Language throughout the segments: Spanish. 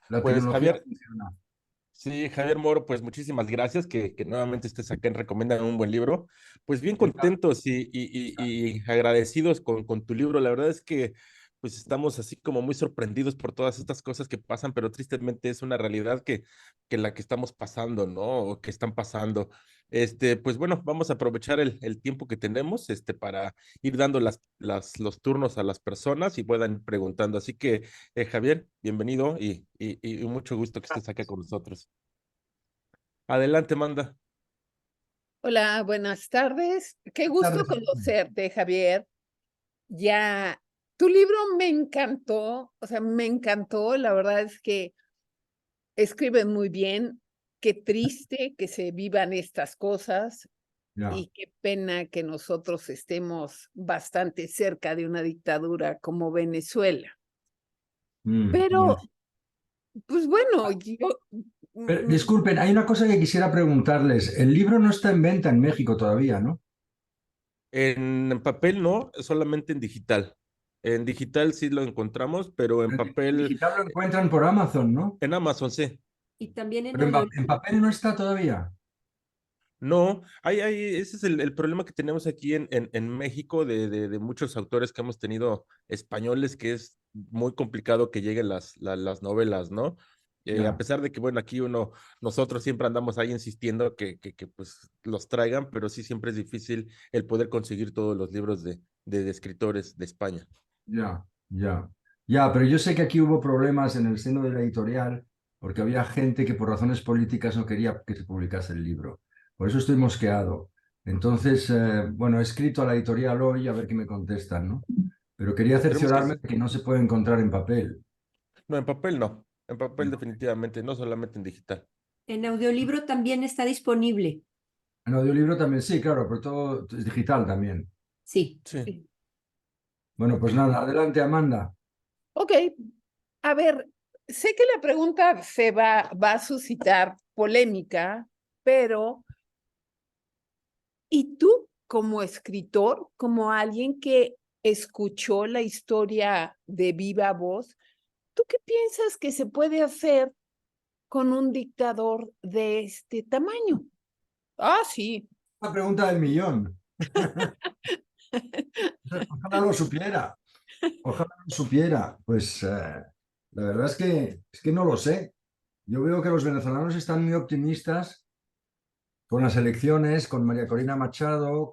La Pues tecnología Javier, funciona. sí, Javier Moro, pues muchísimas gracias que nuevamente estés acá en Recomiendan un buen libro. Pues bien Venga. contentos y agradecidos con tu libro. La verdad es que pues estamos así como muy sorprendidos por todas estas cosas que pasan, pero tristemente es una realidad que la que estamos pasando, ¿no? O que están pasando. Pues bueno, vamos a aprovechar el tiempo que tenemos, para ir dando los turnos a las personas y puedan ir preguntando. Así que, Javier, bienvenido y mucho gusto que estés acá con nosotros. Adelante, manda. Hola, buenas tardes. Qué gusto Tardes. conocerte, Javier. Ya, tu libro me encantó, o sea, me encantó. La verdad es que escriben muy bien. Qué triste que se vivan estas cosas Ya. y qué pena que nosotros estemos bastante cerca de una dictadura como Venezuela. Bueno. Pero, pues bueno, yo, Disculpen, hay una cosa que quisiera preguntarles. El libro no está en venta en México todavía, ¿no? En papel no, solamente en digital. En digital sí lo encontramos, pero en En papel, digital lo encuentran por Amazon, ¿no? en Amazon sí. Y también en Pero en audiolibro. papel no está todavía. No, ese es el problema que tenemos aquí en México de muchos autores que hemos tenido españoles, que es muy complicado que lleguen las novelas, ¿no? A Ya, pesar de que, bueno, aquí nosotros siempre andamos ahí insistiendo que pues los traigan, pero sí siempre es difícil el poder conseguir todos los libros de escritores de España. ya, ya. Ya, pero yo sé que aquí hubo problemas en el seno de la editorial porque había gente que por razones políticas no quería que se publicase el libro. Por eso estoy mosqueado. Entonces, bueno, he escrito a la editorial hoy a ver qué me contestan, ¿no? Pero quería Esperemos que cerciorarme sí. de que no se puede encontrar en papel. No, en papel no. En papel definitivamente, no solamente en digital. En audiolibro también está disponible. En audiolibro también, sí, claro, pero todo es digital también. Sí. Sí. Bueno, pues nada, adelante, Amanda. ok, a ver, sé que la pregunta va a suscitar polémica, pero ¿y tú como escritor, como alguien que escuchó la historia de viva voz, tú qué piensas que se puede hacer con un dictador de este tamaño? Ah, sí. La pregunta del millón. Ojalá lo supiera. Ojalá lo supiera. Pues la verdad es que no lo sé. Yo veo que los venezolanos están muy optimistas con las elecciones, con María Corina Machado,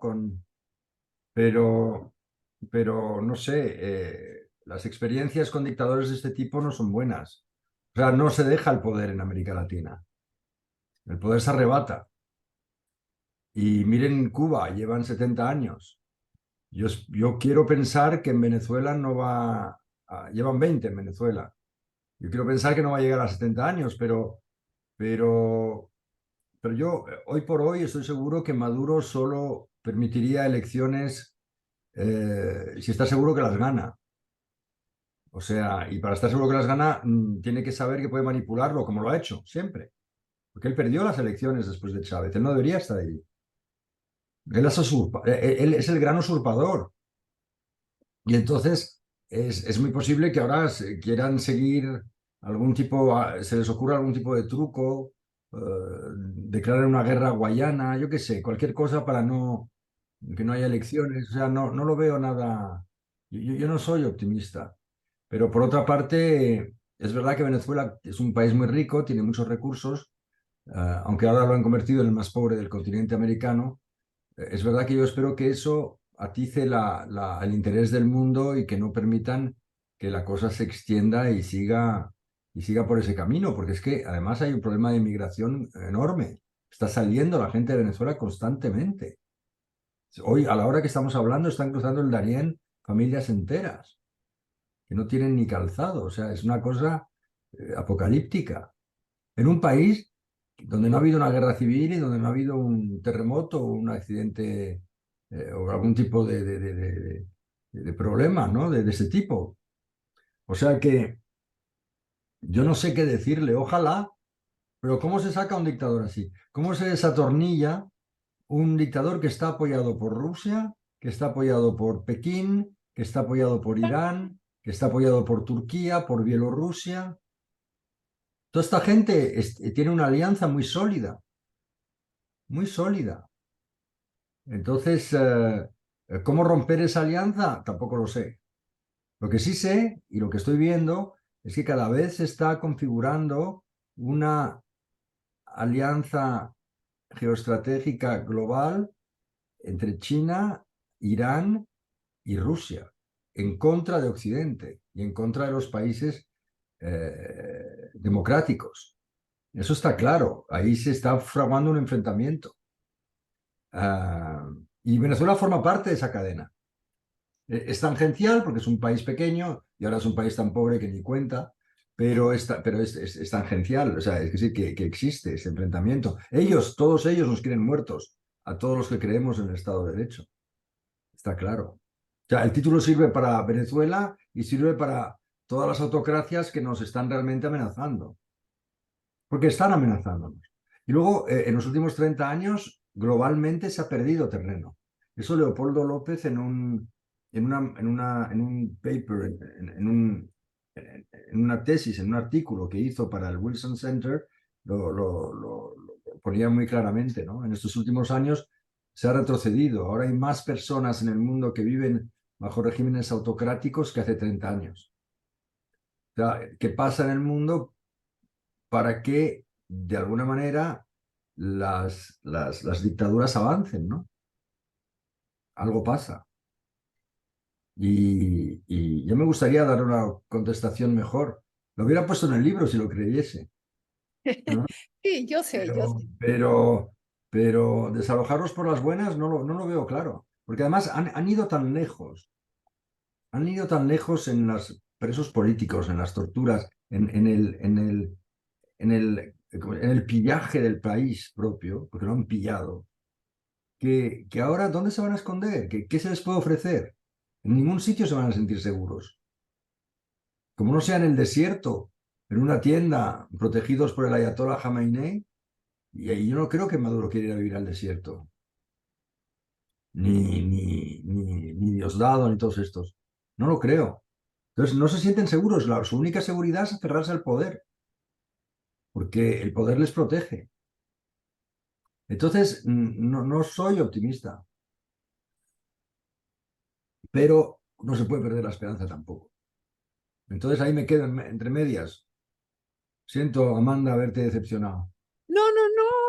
pero, pero no sé, las experiencias con dictadores de este tipo no son buenas. O sea, no se deja el poder en América Latina. El poder se arrebata. Y miren Cuba, llevan 70 años. Yo quiero pensar que en Venezuela no va, llevan 20 en Venezuela. Yo quiero pensar que no va a llegar a 70 años, pero, pero yo hoy por hoy estoy seguro que Maduro solo permitiría elecciones si está seguro que las gana. O sea, y para estar seguro que las gana, tiene que saber que puede manipularlo, como lo ha hecho siempre. Porque él perdió las elecciones después de Chávez. Él no debería estar ahí. Él es el gran usurpador. Y entonces es muy posible que ahora quieran seguir algún tipo, se les ocurra algún tipo de truco, eh, declarar una guerra a Guayana, yo qué sé, cualquier cosa para que no haya elecciones. O sea, no lo veo nada. Yo no soy optimista. Pero por otra parte, es verdad que Venezuela es un país muy rico, tiene muchos recursos, aunque ahora lo han convertido en el más pobre del continente americano. Es verdad que yo espero que eso atice el interés del mundo y que no permitan que la cosa se extienda y siga por ese camino, porque es que además hay un problema de inmigración enorme. Está saliendo la gente de Venezuela constantemente. Hoy, a la hora que estamos hablando, están cruzando el Darién familias enteras que no tienen ni calzado. O sea, es una cosa apocalíptica. En un país donde no ha habido una guerra civil y donde no ha habido un terremoto o un accidente o algún tipo de problema, ¿no? De ese tipo. O sea que yo no sé qué decirle, ojalá, pero ¿cómo se saca un dictador así? ¿Cómo se desatornilla un dictador que está apoyado por Rusia, que está apoyado por Pekín, que está apoyado por Irán? que está apoyado por Turquía, por Bielorrusia. Toda esta gente tiene una alianza muy sólida, muy sólida. Entonces, ¿cómo romper esa alianza? Tampoco lo sé. Lo que sí sé y lo que estoy viendo es que cada vez se está configurando una alianza geoestratégica global entre China, Irán y Rusia, en contra de Occidente y en contra de los países democráticos. Eso está claro, ahí se está fraguando un enfrentamiento. Y Venezuela forma parte de esa cadena. Es tangencial porque es un país pequeño y ahora es un país tan pobre que ni cuenta, pero, es tangencial, o sea, es que sí, que existe ese enfrentamiento. Todos ellos nos quieren muertos, a todos los que creemos en el Estado de Derecho, está claro. O sea, el título sirve para Venezuela y sirve para todas las autocracias que nos están realmente amenazando, porque están amenazándonos. Y luego, en los últimos 30 años, globalmente se ha perdido terreno. Eso Leopoldo López en un paper, en una tesis, en un artículo que hizo para el Wilson Center, lo ponía muy claramente, ¿no? En estos últimos años se ha retrocedido. Ahora hay más personas en el mundo que viven bajo regímenes autocráticos que hace 30 años. O sea, ¿qué pasa en el mundo para que, de alguna manera, las dictaduras avancen, ¿no? Algo pasa. Y yo me gustaría dar una contestación mejor. Lo hubiera puesto en el libro si lo creyese, ¿no? Sí, yo sé, yo Pero, sé. pero, pero desalojarlos por las buenas no lo veo claro. Porque además han ido tan lejos en los presos políticos, en las torturas, en el pillaje del país propio, porque lo han pillado, que ahora, ¿dónde se van a esconder? ¿Qué se les puede ofrecer? En ningún sitio se van a sentir seguros. Como no sea en el desierto, en una tienda, protegidos por el ayatollah Khamenei, y ahí yo no creo que Maduro quiera ir a vivir al desierto, ni Diosdado, ni todos estos. No lo creo. Entonces, no se sienten seguros. Su única seguridad es aferrarse al poder, porque el poder les protege. Entonces, no soy optimista, pero no se puede perder la esperanza tampoco. Entonces ahí me quedo entre medias. Siento, Amanda, haberte decepcionado. No, no,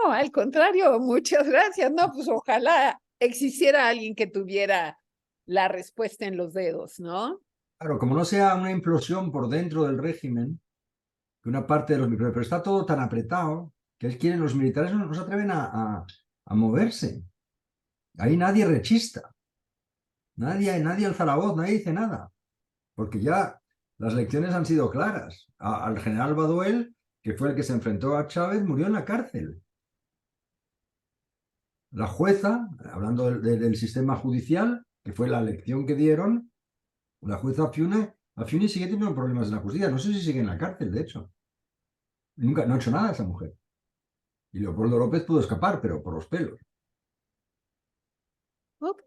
no, al contrario, muchas gracias. No, pues ojalá existiera alguien que tuviera la respuesta en los dedos, ¿no? Claro, como no sea una implosión por dentro del régimen, que una parte de los... Pero está todo tan apretado que los militares no se atreven a moverse. Ahí nadie rechista, nadie alza la voz, nadie dice nada, porque ya las lecciones han sido claras. Al general Baduel, que fue el que se enfrentó a Chávez, murió en la cárcel. La jueza, hablando del sistema judicial, que fue la lección que dieron, la jueza Afiuni sigue teniendo problemas en la justicia. No sé si sigue en la cárcel, de hecho. Nunca, no ha hecho nada esa mujer. Y Leopoldo López pudo escapar, pero por los pelos. Ok,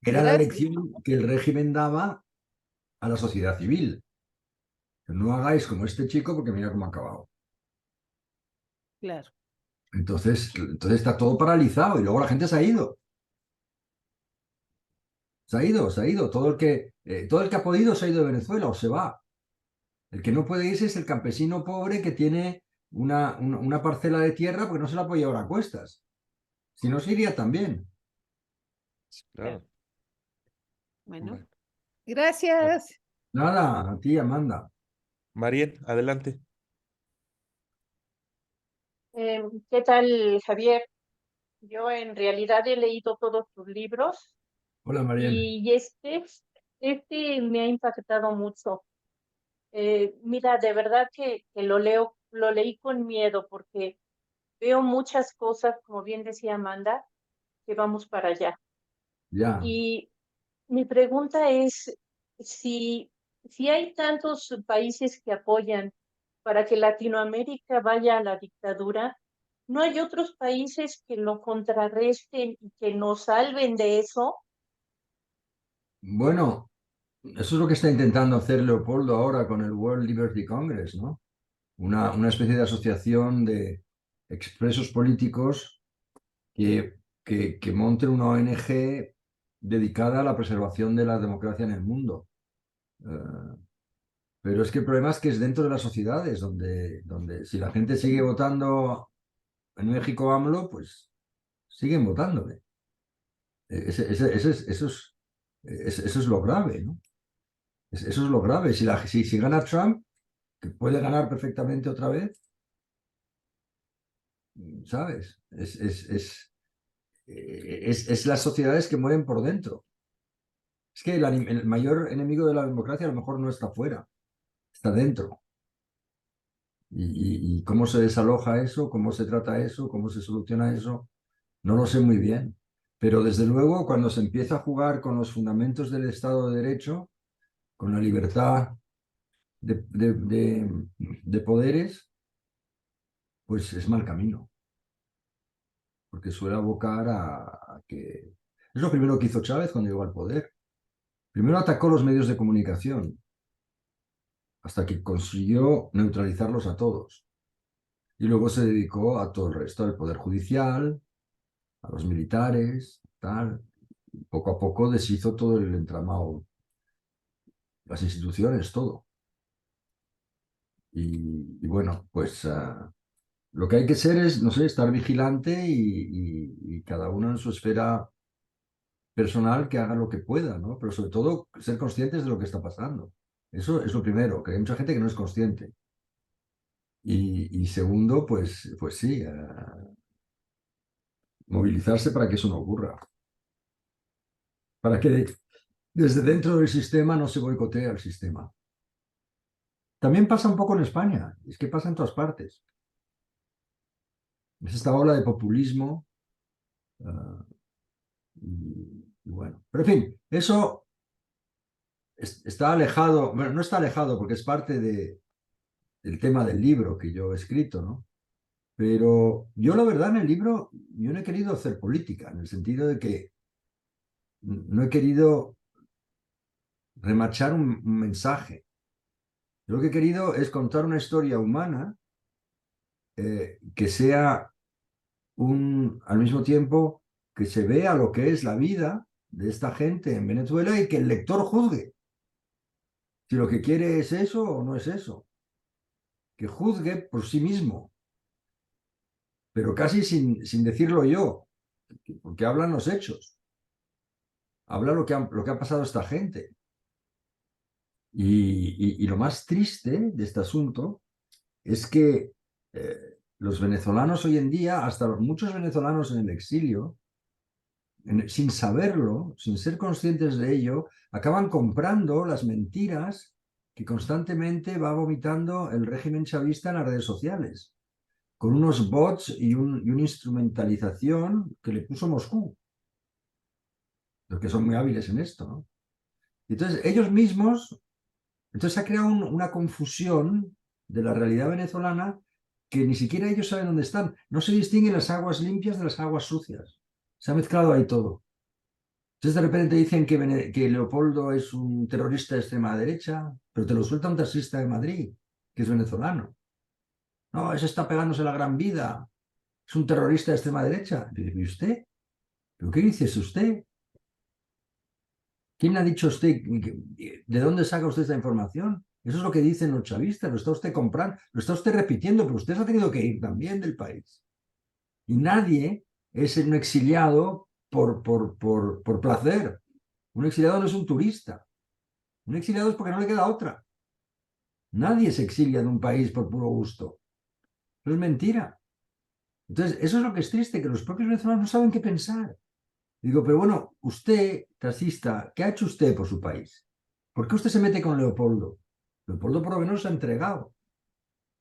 Era la gracias. lección que el régimen daba a la sociedad civil. No hagáis como este chico porque mira cómo ha acabado. Claro. Entonces está todo paralizado y luego la gente se ha ido. Se ha ido. Todo el que ha podido se ha ido de Venezuela o se va. El que no puede irse es el campesino pobre que tiene una parcela de tierra porque no se la puede llevar a cuestas. Si no, se iría también. Claro. Bueno, Bueno. gracias. Nada, a ti, Amanda. Mariel, adelante. ¿Qué tal, Javier? Yo en realidad he leído todos tus libros Hola, Mariel. y este me ha impactado mucho. Mira, de verdad que lo leí con miedo porque veo muchas cosas, como bien decía Amanda, que vamos para allá. Ya. Y mi pregunta es si, si hay tantos países que apoyan para que Latinoamérica vaya a la dictadura, ¿no hay otros países que lo contrarresten y que nos salven de eso? Bueno, Eso es lo que está intentando hacer Leopoldo ahora con el World Liberty Congress, ¿no? Una especie de asociación de expresos políticos que monten una ONG dedicada a la preservación de la democracia en el mundo. Pero es que el problema es que es dentro de las sociedades donde si la gente sigue votando en México AMLO, pues siguen votándole. Eso es lo grave, ¿no? Eso es lo grave. Si gana Trump, que puede ganar perfectamente otra vez, ¿sabes? Es las sociedades que mueren por dentro. Es que el mayor enemigo de la democracia a lo mejor no está fuera, está dentro. Y cómo se desaloja eso, cómo se trata eso, cómo se soluciona eso, no lo sé muy bien. Pero desde luego, cuando se empieza a jugar con los fundamentos del Estado de Derecho, con la libertad de poderes, pues es mal camino. Porque suele abocar a que... Es lo primero que hizo Chávez cuando llegó al poder. Primero atacó los medios de comunicación, hasta que consiguió neutralizarlos a todos. Y luego se dedicó a todo el resto, al Poder Judicial, a los militares, tal. Y poco a poco deshizo todo el entramado, las instituciones, todo. Y bueno, pues lo que hay que ser es, no sé, estar vigilante y cada uno en su esfera personal que haga lo que pueda, ¿no? Pero sobre todo ser conscientes de lo que está pasando. Eso es lo primero, que hay mucha gente que no es consciente. Y segundo, pues sí, movilizarse para que eso no ocurra. Para que desde dentro del sistema no se boicotee al sistema. También pasa un poco en España, es que pasa en todas partes. Es esta ola de populismo. Y bueno, pero en fin, eso está alejado, bueno, no está alejado porque es parte del tema del libro que yo he escrito, ¿no? Pero yo la verdad en el libro, yo no he querido hacer política, en el sentido de que no he querido remachar un mensaje. Yo lo que he querido es contar una historia humana que sea al mismo tiempo que se vea lo que es la vida de esta gente en Venezuela y que el lector juzgue si lo que quiere es eso o no es eso. Que juzgue por sí mismo, pero casi sin decirlo yo, porque hablan los hechos, habla lo que ha pasado a esta gente. Y lo más triste de este asunto es que los venezolanos hoy en día, hasta los muchos venezolanos en el exilio, sin saberlo, sin ser conscientes de ello, acaban comprando las mentiras que constantemente va vomitando el régimen chavista en las redes sociales, con unos bots y una instrumentalización que le puso Moscú, los que son muy hábiles en esto, ¿no? Y entonces ellos mismos, entonces se ha creado una confusión de la realidad venezolana que ni siquiera ellos saben dónde están. No se distinguen las aguas limpias de las aguas sucias. Se ha mezclado ahí todo. Entonces de repente dicen que Leopoldo es un terrorista de extrema derecha, pero te lo suelta un taxista de Madrid, que es venezolano. No, ese está pegándose la gran vida. Es un terrorista de extrema derecha. ¿Y usted? ¿Pero qué dice usted? ¿Quién le ha dicho a usted? ¿De dónde saca usted esta información? Eso es lo que dicen los chavistas, lo está usted comprando, lo está usted repitiendo, pero usted se ha tenido que ir también del país. Y nadie es un exiliado por placer. Un exiliado no es un turista. Un exiliado es porque no le queda otra. Nadie se exilia de un país por puro gusto. Eso es mentira. Entonces, eso es lo que es triste, que los propios venezolanos no saben qué pensar. Digo, pero bueno, usted, taxista, ¿qué ha hecho usted por su país? ¿Por qué usted se mete con Leopoldo? Leopoldo por lo menos se ha entregado.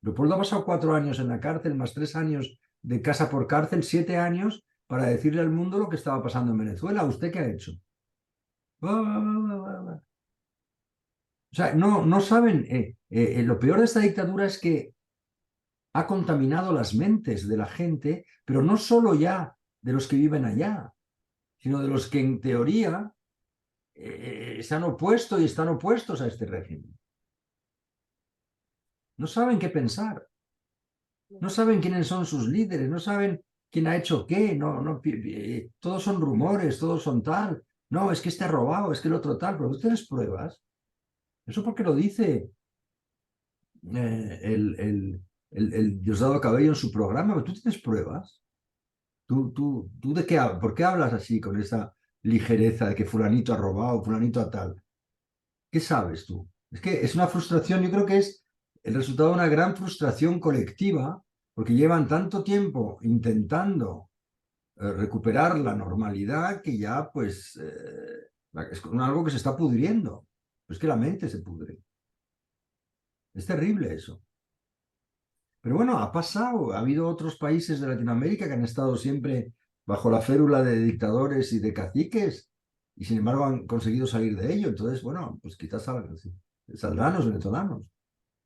Leopoldo ha pasado 4 años en la cárcel, más 3 años de casa por cárcel, 7 años para decirle al mundo lo que estaba pasando en Venezuela. ¿Usted qué ha hecho? O sea, no saben. Lo peor de esta dictadura es que ha contaminado las mentes de la gente, pero no solo ya de los que viven allá, sino de los que en teoría se han opuesto y están opuestos a este régimen. No saben qué pensar, no saben quiénes son sus líderes, no saben quién ha hecho qué, todos son rumores, todos son tal. No, es que este ha robado, es que el otro tal, pero tú tienes pruebas. Eso porque lo dice el Diosdado Cabello en su programa, pero tú tienes pruebas. ¿Tú de qué, por qué hablas así con esa ligereza de que fulanito ha robado, fulanito a tal? ¿Qué sabes tú? Es que es una frustración, yo creo que es el resultado de una gran frustración colectiva, porque llevan tanto tiempo intentando recuperar la normalidad que ya pues es algo que se está pudriendo. Es que la mente se pudre. Es terrible eso. Pero bueno, ha pasado. Ha habido otros países de Latinoamérica que han estado siempre bajo la férula de dictadores y de caciques y sin embargo han conseguido salir de ello. Entonces, bueno, pues quizás saldrán los venezolanos,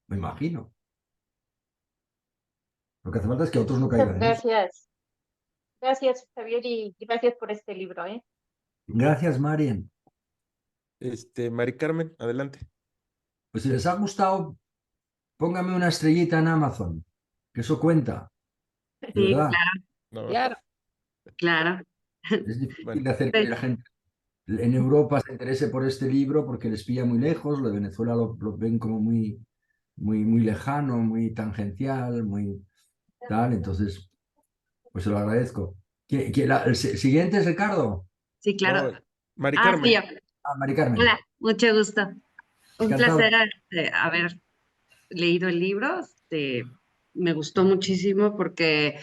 me imagino. Lo que hace falta es que otros no Muchas caigan en eso. gracias. Gracias, Javier, y gracias por este libro, ¿eh? Gracias, Marian. Mari Carmen, adelante. Pues si les ha gustado, póngame una estrellita en Amazon, que eso cuenta, de Sí, verdad. No, Claro. claro. Es difícil bueno, de hacer que la gente en Europa se interese por este libro porque les pilla muy lejos, lo de Venezuela lo ven como muy lejano, muy tangencial, muy tal, entonces, pues se lo agradezco. Siguiente es Ricardo. Sí, claro. no, Mari Ah, sí, Carmen. Mari Carmen, hola, mucho gusto. Un encantado. placer haber leído el libro. Me gustó muchísimo porque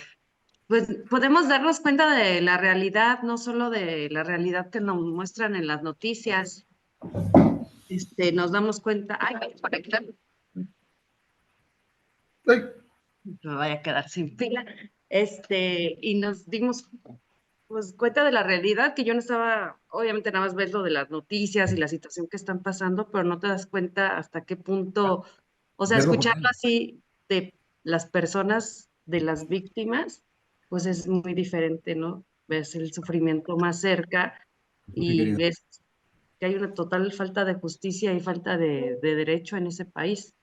pues, podemos darnos cuenta de la realidad, no solo de la realidad que nos muestran en las noticias. Nos damos cuenta, ay, por aquí, Ay, me vaya a quedar sin pila. Y nos dimos pues cuenta de la realidad que yo no estaba, obviamente nada más ves lo de las noticias y la situación que están pasando, pero no te das cuenta hasta qué punto, o sea, verlo por escucharlo dentro, así de las personas, de las víctimas, pues es muy diferente, ¿no? Ves el sufrimiento más cerca es lo que he y querido. ves que hay una total falta de justicia y falta de derecho en ese país.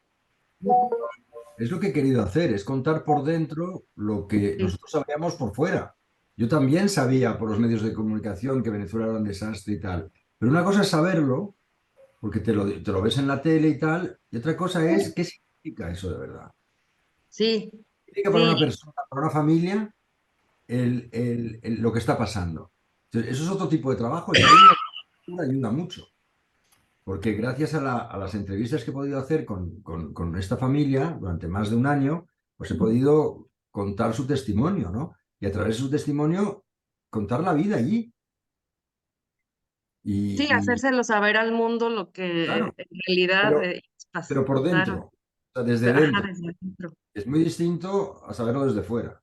Es lo que he querido hacer, es contar por dentro lo que Sí, nosotros sabíamos por fuera. Yo también sabía por los medios de comunicación que Venezuela era un desastre y tal, pero una cosa es saberlo, porque te lo ves en la tele y tal, y otra cosa es qué significa eso de verdad. sí, Significa para una sí, persona, para una familia, lo que está pasando. Entonces, eso es otro tipo de trabajo y ahí la cultura ayuda mucho, porque gracias a las entrevistas que he podido hacer con esta familia durante más de un año, pues he podido contar su testimonio, ¿no? Y a través de su testimonio contar la vida allí. sí, Y hacérselo saber al mundo lo que claro, en realidad pero, pasa, pero por dentro, claro. o sea, desde Ajá, dentro. desde adentro. Es muy distinto a saberlo desde fuera,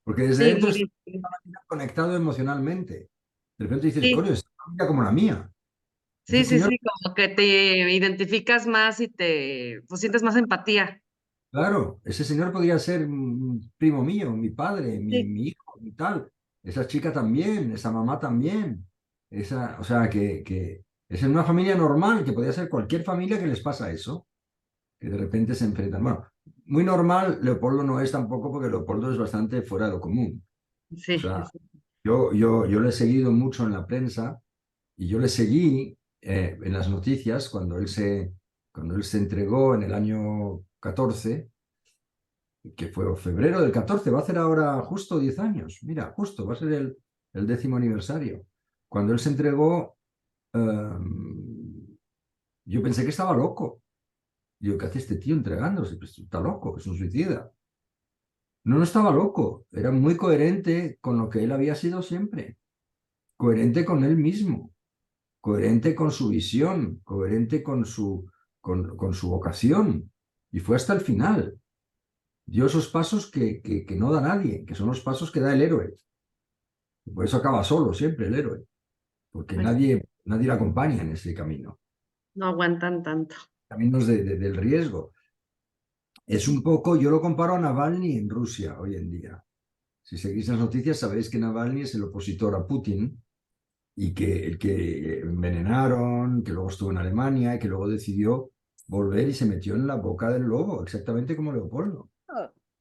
porque desde Sí, dentro muy estás bien. conectado emocionalmente. De repente dices, Sí, coño, es una familia como la mía. Ese sí, sí, señor, sí, como que te identificas más y pues sientes más empatía. claro, ese señor podría ser un primo mío, mi padre, mi, Sí, mi hijo y tal. Esa chica también, esa mamá también. O sea, que es en una familia normal, que podría ser cualquier familia que les pasa eso, que de repente se enfrentan. Bueno, muy normal, Leopoldo no es tampoco, porque Leopoldo es bastante fuera de lo común. O sí, sea, yo le he seguido mucho en la prensa y yo le seguí en las noticias cuando él se entregó en el año 14, que fue febrero del 14, va a hacer ahora justo 10 años. Mira, justo, va a ser el 10º aniversario. Cuando él se entregó, yo pensé que estaba loco. Digo, ¿qué hace este tío entregándose? Pues está loco, es un suicida. No, no estaba loco, era muy coherente con lo que él había sido siempre, coherente con él mismo, coherente con su visión, coherente con su vocación. Y fue hasta el final. Dio esos pasos que no da nadie, que son los pasos que da el héroe. Y por eso acaba solo siempre el héroe, porque pues nadie le acompaña en ese camino. no aguantan tanto. Caminos del riesgo. Es un poco, yo lo comparo a Navalny en Rusia hoy en día. Si seguís las noticias, sabéis que Navalny es el opositor a Putin y que el que envenenaron, que luego estuvo en Alemania y que luego decidió volver y se metió en la boca del lobo, exactamente como Leopoldo.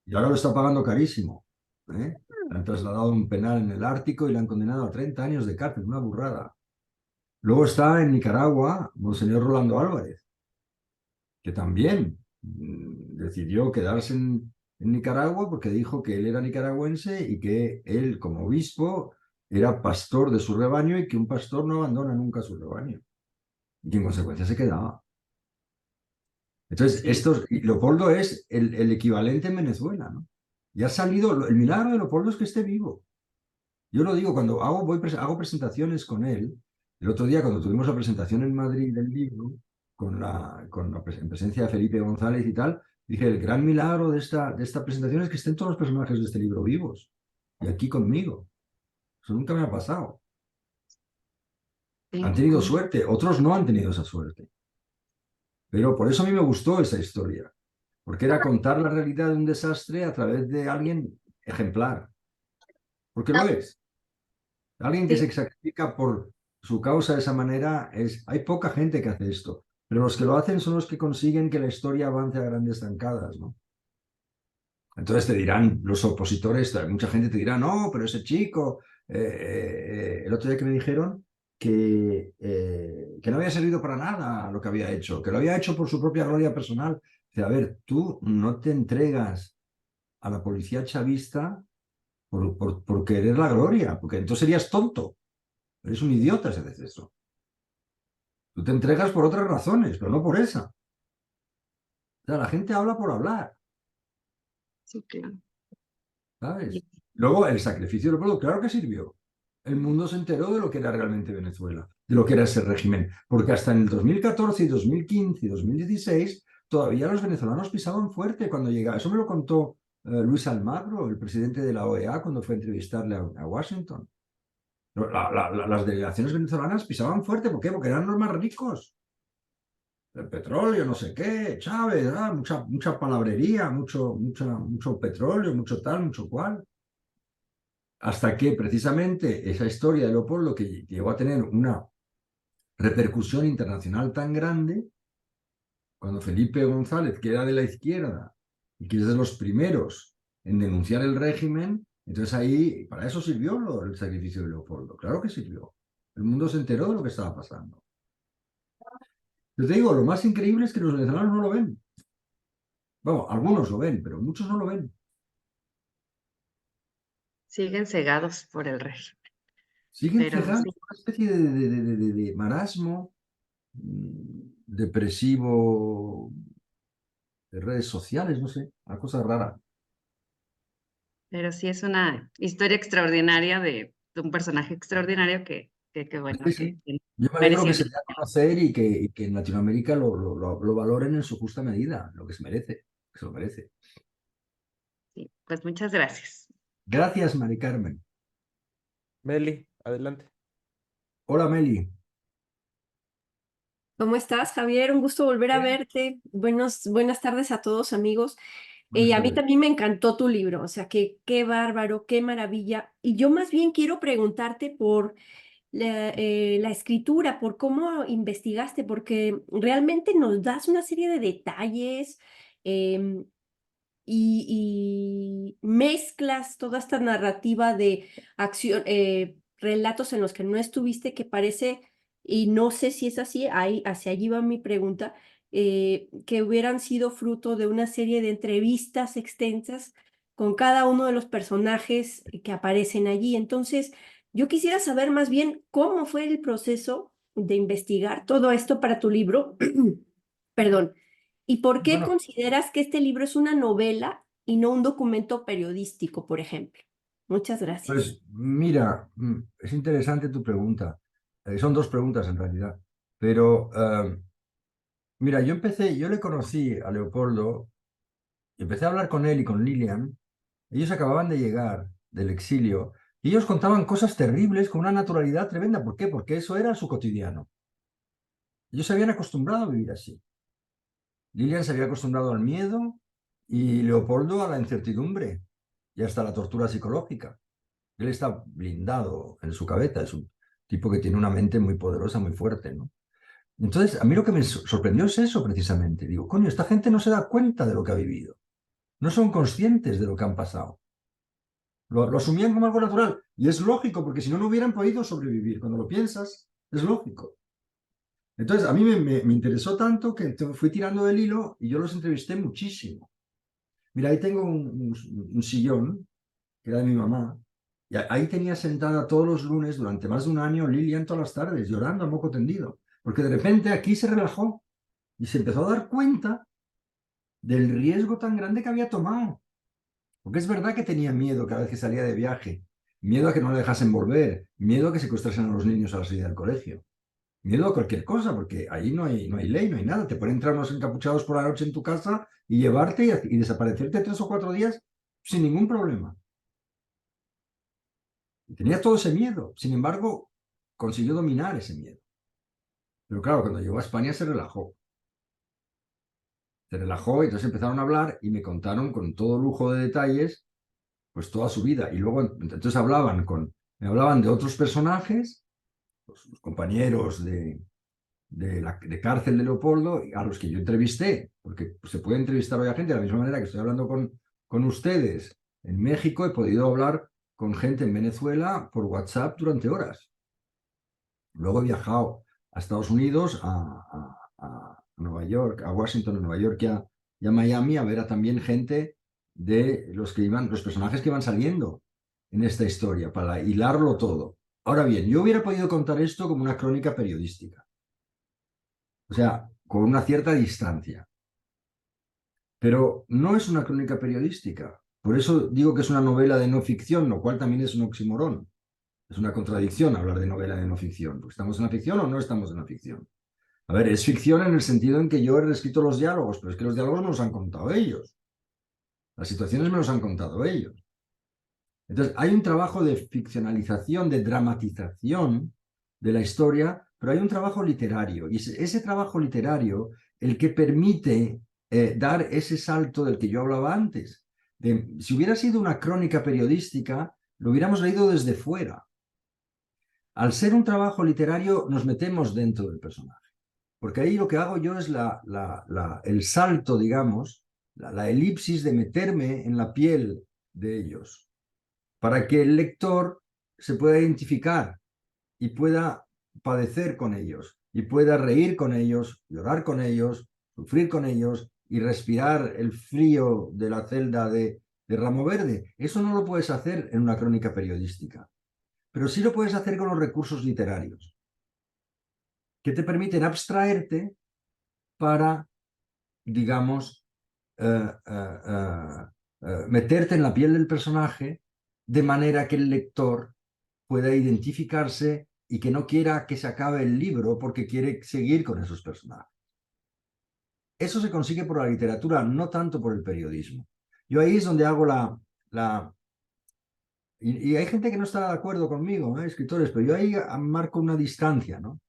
Y ahora lo está pagando carísimo. ¿Eh? Le han trasladado a un penal en el Ártico y le han condenado a 30 años de cárcel, una burrada. Luego está en Nicaragua Monseñor Rolando Álvarez, que también decidió quedarse en Nicaragua porque dijo que él era nicaragüense y que él, como obispo, era pastor de su rebaño y que un pastor no abandona nunca su rebaño. Y que en consecuencia se quedaba. Entonces, Sí. y Leopoldo es el equivalente en Venezuela, ¿no? Y ha salido, el milagro de Leopoldo es que esté vivo. Yo lo digo, cuando hago presentaciones con él, el otro día cuando tuvimos la presentación en Madrid del libro, en presencia de Felipe González y tal, dije, el gran milagro de esta presentación es que estén todos los personajes de este libro vivos y aquí conmigo. Eso nunca me ha pasado. Sí. Han tenido suerte, otros no han tenido esa suerte. Pero por eso a mí me gustó esa historia, porque era contar la realidad de un desastre a través de alguien ejemplar, porque lo es. Alguien que Sí. se sacrifica por su causa de esa manera, hay poca gente que hace esto, pero los que lo hacen son los que consiguen que la historia avance a grandes zancadas, ¿no? Entonces te dirán, los opositores, mucha gente te dirá, no, pero ese chico, el otro día que me dijeron que no había servido para nada lo que había hecho, que lo había hecho por su propia gloria personal. Dice, a ver, tú no te entregas a la policía chavista por querer la gloria, porque entonces serías tonto. Eres un idiota si haces eso. Tú te entregas por otras razones, pero no por esa. O sea, la gente habla por hablar, Sí, claro. ¿sabes? Luego, el sacrificio del pueblo, claro que sirvió. El mundo se enteró de lo que era realmente Venezuela, de lo que era ese régimen, porque hasta en el 2014 y 2015 y 2016 todavía los venezolanos pisaban fuerte cuando llegaba. Eso me lo contó Luis Almagro, el presidente de la OEA, cuando fue a entrevistarle a Washington. Las delegaciones venezolanas pisaban fuerte, ¿por qué? Porque eran los más ricos. El petróleo, no sé qué, Chávez, mucha palabrería, mucho petróleo, mucho tal, mucho cual. Hasta que precisamente esa historia de Leopoldo, que llegó a tener una repercusión internacional tan grande, cuando Felipe González, que era de la izquierda y que es de los primeros en denunciar el régimen, entonces ahí, para eso sirvió el sacrificio de Leopoldo, claro que sirvió. El mundo se enteró de lo que estaba pasando. Yo te digo, lo más increíble es que los venezolanos no lo ven. Bueno, algunos lo ven, pero muchos no lo ven. Siguen cegados por el régimen. Siguen Pero cegados sí, en una especie de marasmo depresivo de redes sociales, no sé, una cosa rara. pero sí es una historia extraordinaria de un personaje extraordinario que bueno, Sí, que sí. Yo me alegro que se merecía. dé a conocer y que en Latinoamérica lo valoren en su justa medida, lo que se merece, que se lo merece. Sí, pues muchas gracias. Gracias, Mari Carmen. Meli, adelante. Hola, Meli. ¿Cómo estás, Javier? Un gusto volver a Bien. verte. Buenas tardes a todos, amigos. Buenas A mí tardes. también me encantó tu libro, o sea, que qué bárbaro, qué maravilla. Y yo más bien quiero preguntarte por la escritura, por cómo investigaste, porque realmente nos das una serie de detalles em, y mezclas toda esta narrativa de acción, relatos en los que no estuviste, que parece, y no sé si es así, ahí, hacia allí va mi pregunta, que hubieran sido fruto de una serie de entrevistas extensas con cada uno de los personajes que aparecen allí. Entonces, yo quisiera saber más bien cómo fue el proceso de investigar todo esto para tu libro. Perdón. ¿Y por qué Bueno, consideras que este libro es una novela y no un documento periodístico, por ejemplo? Muchas gracias. pues mira, es interesante tu pregunta. Son dos preguntas en realidad. Pero mira, yo le conocí a Leopoldo, empecé a hablar con él y con Lilian. Ellos acababan de llegar del exilio y ellos contaban cosas terribles con una naturalidad tremenda. ¿Por qué? Porque eso era su cotidiano. Ellos se habían acostumbrado a vivir así. Lilian se había acostumbrado al miedo y Leopoldo a la incertidumbre y hasta la tortura psicológica. Él está blindado en su cabeza. tipo que tiene una mente muy poderosa, muy fuerte, ¿no? Entonces, a mí lo que me sorprendió es eso precisamente. Digo, coño, esta gente no se da cuenta de lo que ha vivido. No son conscientes de lo que han pasado. Lo asumían como algo natural. Y es lógico, porque si no, no hubieran podido sobrevivir. Cuando lo piensas, es lógico. Entonces, a mí me interesó tanto que fui tirando del hilo y yo los entrevisté muchísimo. Mira, ahí tengo un sillón, que era de mi mamá, y ahí tenía sentada todos los lunes durante más de un año Lilian todas las tardes, llorando a moco tendido, porque de repente aquí se relajó y se empezó a dar cuenta del riesgo tan grande que había tomado. Porque es verdad que tenía miedo cada vez que salía de viaje, miedo a que no le dejasen volver, miedo a que secuestrasen a los niños a la salida del colegio. Miedo a cualquier cosa, porque ahí no hay ley, no hay nada. Te pueden entrar unos encapuchados por la noche en tu casa y llevarte y desaparecerte 3 o 4 días sin ningún problema. Y tenía todo ese miedo. Sin embargo, consiguió dominar ese miedo. Pero claro, cuando llegó a España se relajó. Se relajó y entonces empezaron a hablar y me contaron con todo lujo de detalles, pues toda su vida. Y luego entonces me hablaban de otros personajes, los compañeros de cárcel de Leopoldo, a los que yo entrevisté, porque se puede entrevistar hoy a gente de la misma manera que estoy hablando con ustedes. En México he podido hablar con gente en Venezuela por WhatsApp durante horas. Luego he viajado a Estados Unidos, a Nueva York, a Washington, a Nueva York y a Miami a ver a también gente de los personajes que iban saliendo en esta historia, para hilarlo todo. Ahora bien, yo hubiera podido contar esto como una crónica periodística. O sea, con una cierta distancia. Pero no es una crónica periodística. Por eso digo que es una novela de no ficción, lo cual también es un oxímoron. Es una contradicción hablar de novela de no ficción. Porque ¿estamos en la ficción o no estamos en la ficción? A ver, es ficción en el sentido en que yo he reescrito los diálogos, pero es que los diálogos me los han contado ellos. Las situaciones me los han contado ellos. Entonces, hay un trabajo de ficcionalización, de dramatización de la historia, pero hay un trabajo literario. Y es ese trabajo literario el que permite dar ese salto del que yo hablaba antes. Si hubiera sido una crónica periodística, lo hubiéramos leído desde fuera. Al ser un trabajo literario, nos metemos dentro del personaje. Porque ahí lo que hago yo es el salto, digamos, la elipsis de meterme en la piel de ellos, para que el lector se pueda identificar y pueda padecer con ellos, y pueda reír con ellos, llorar con ellos, sufrir con ellos y respirar el frío de la celda de Ramo Verde. Eso no lo puedes hacer en una crónica periodística, pero sí lo puedes hacer con los recursos literarios, que te permiten abstraerte para, digamos, meterte en la piel del personaje de manera que el lector pueda identificarse y que no quiera que se acabe el libro porque quiere seguir con esos personajes. Eso se consigue por la literatura, no tanto por el periodismo. Yo ahí es donde hago y hay gente que no está de acuerdo conmigo, escritores, pero yo ahí marco una distancia, ¿no?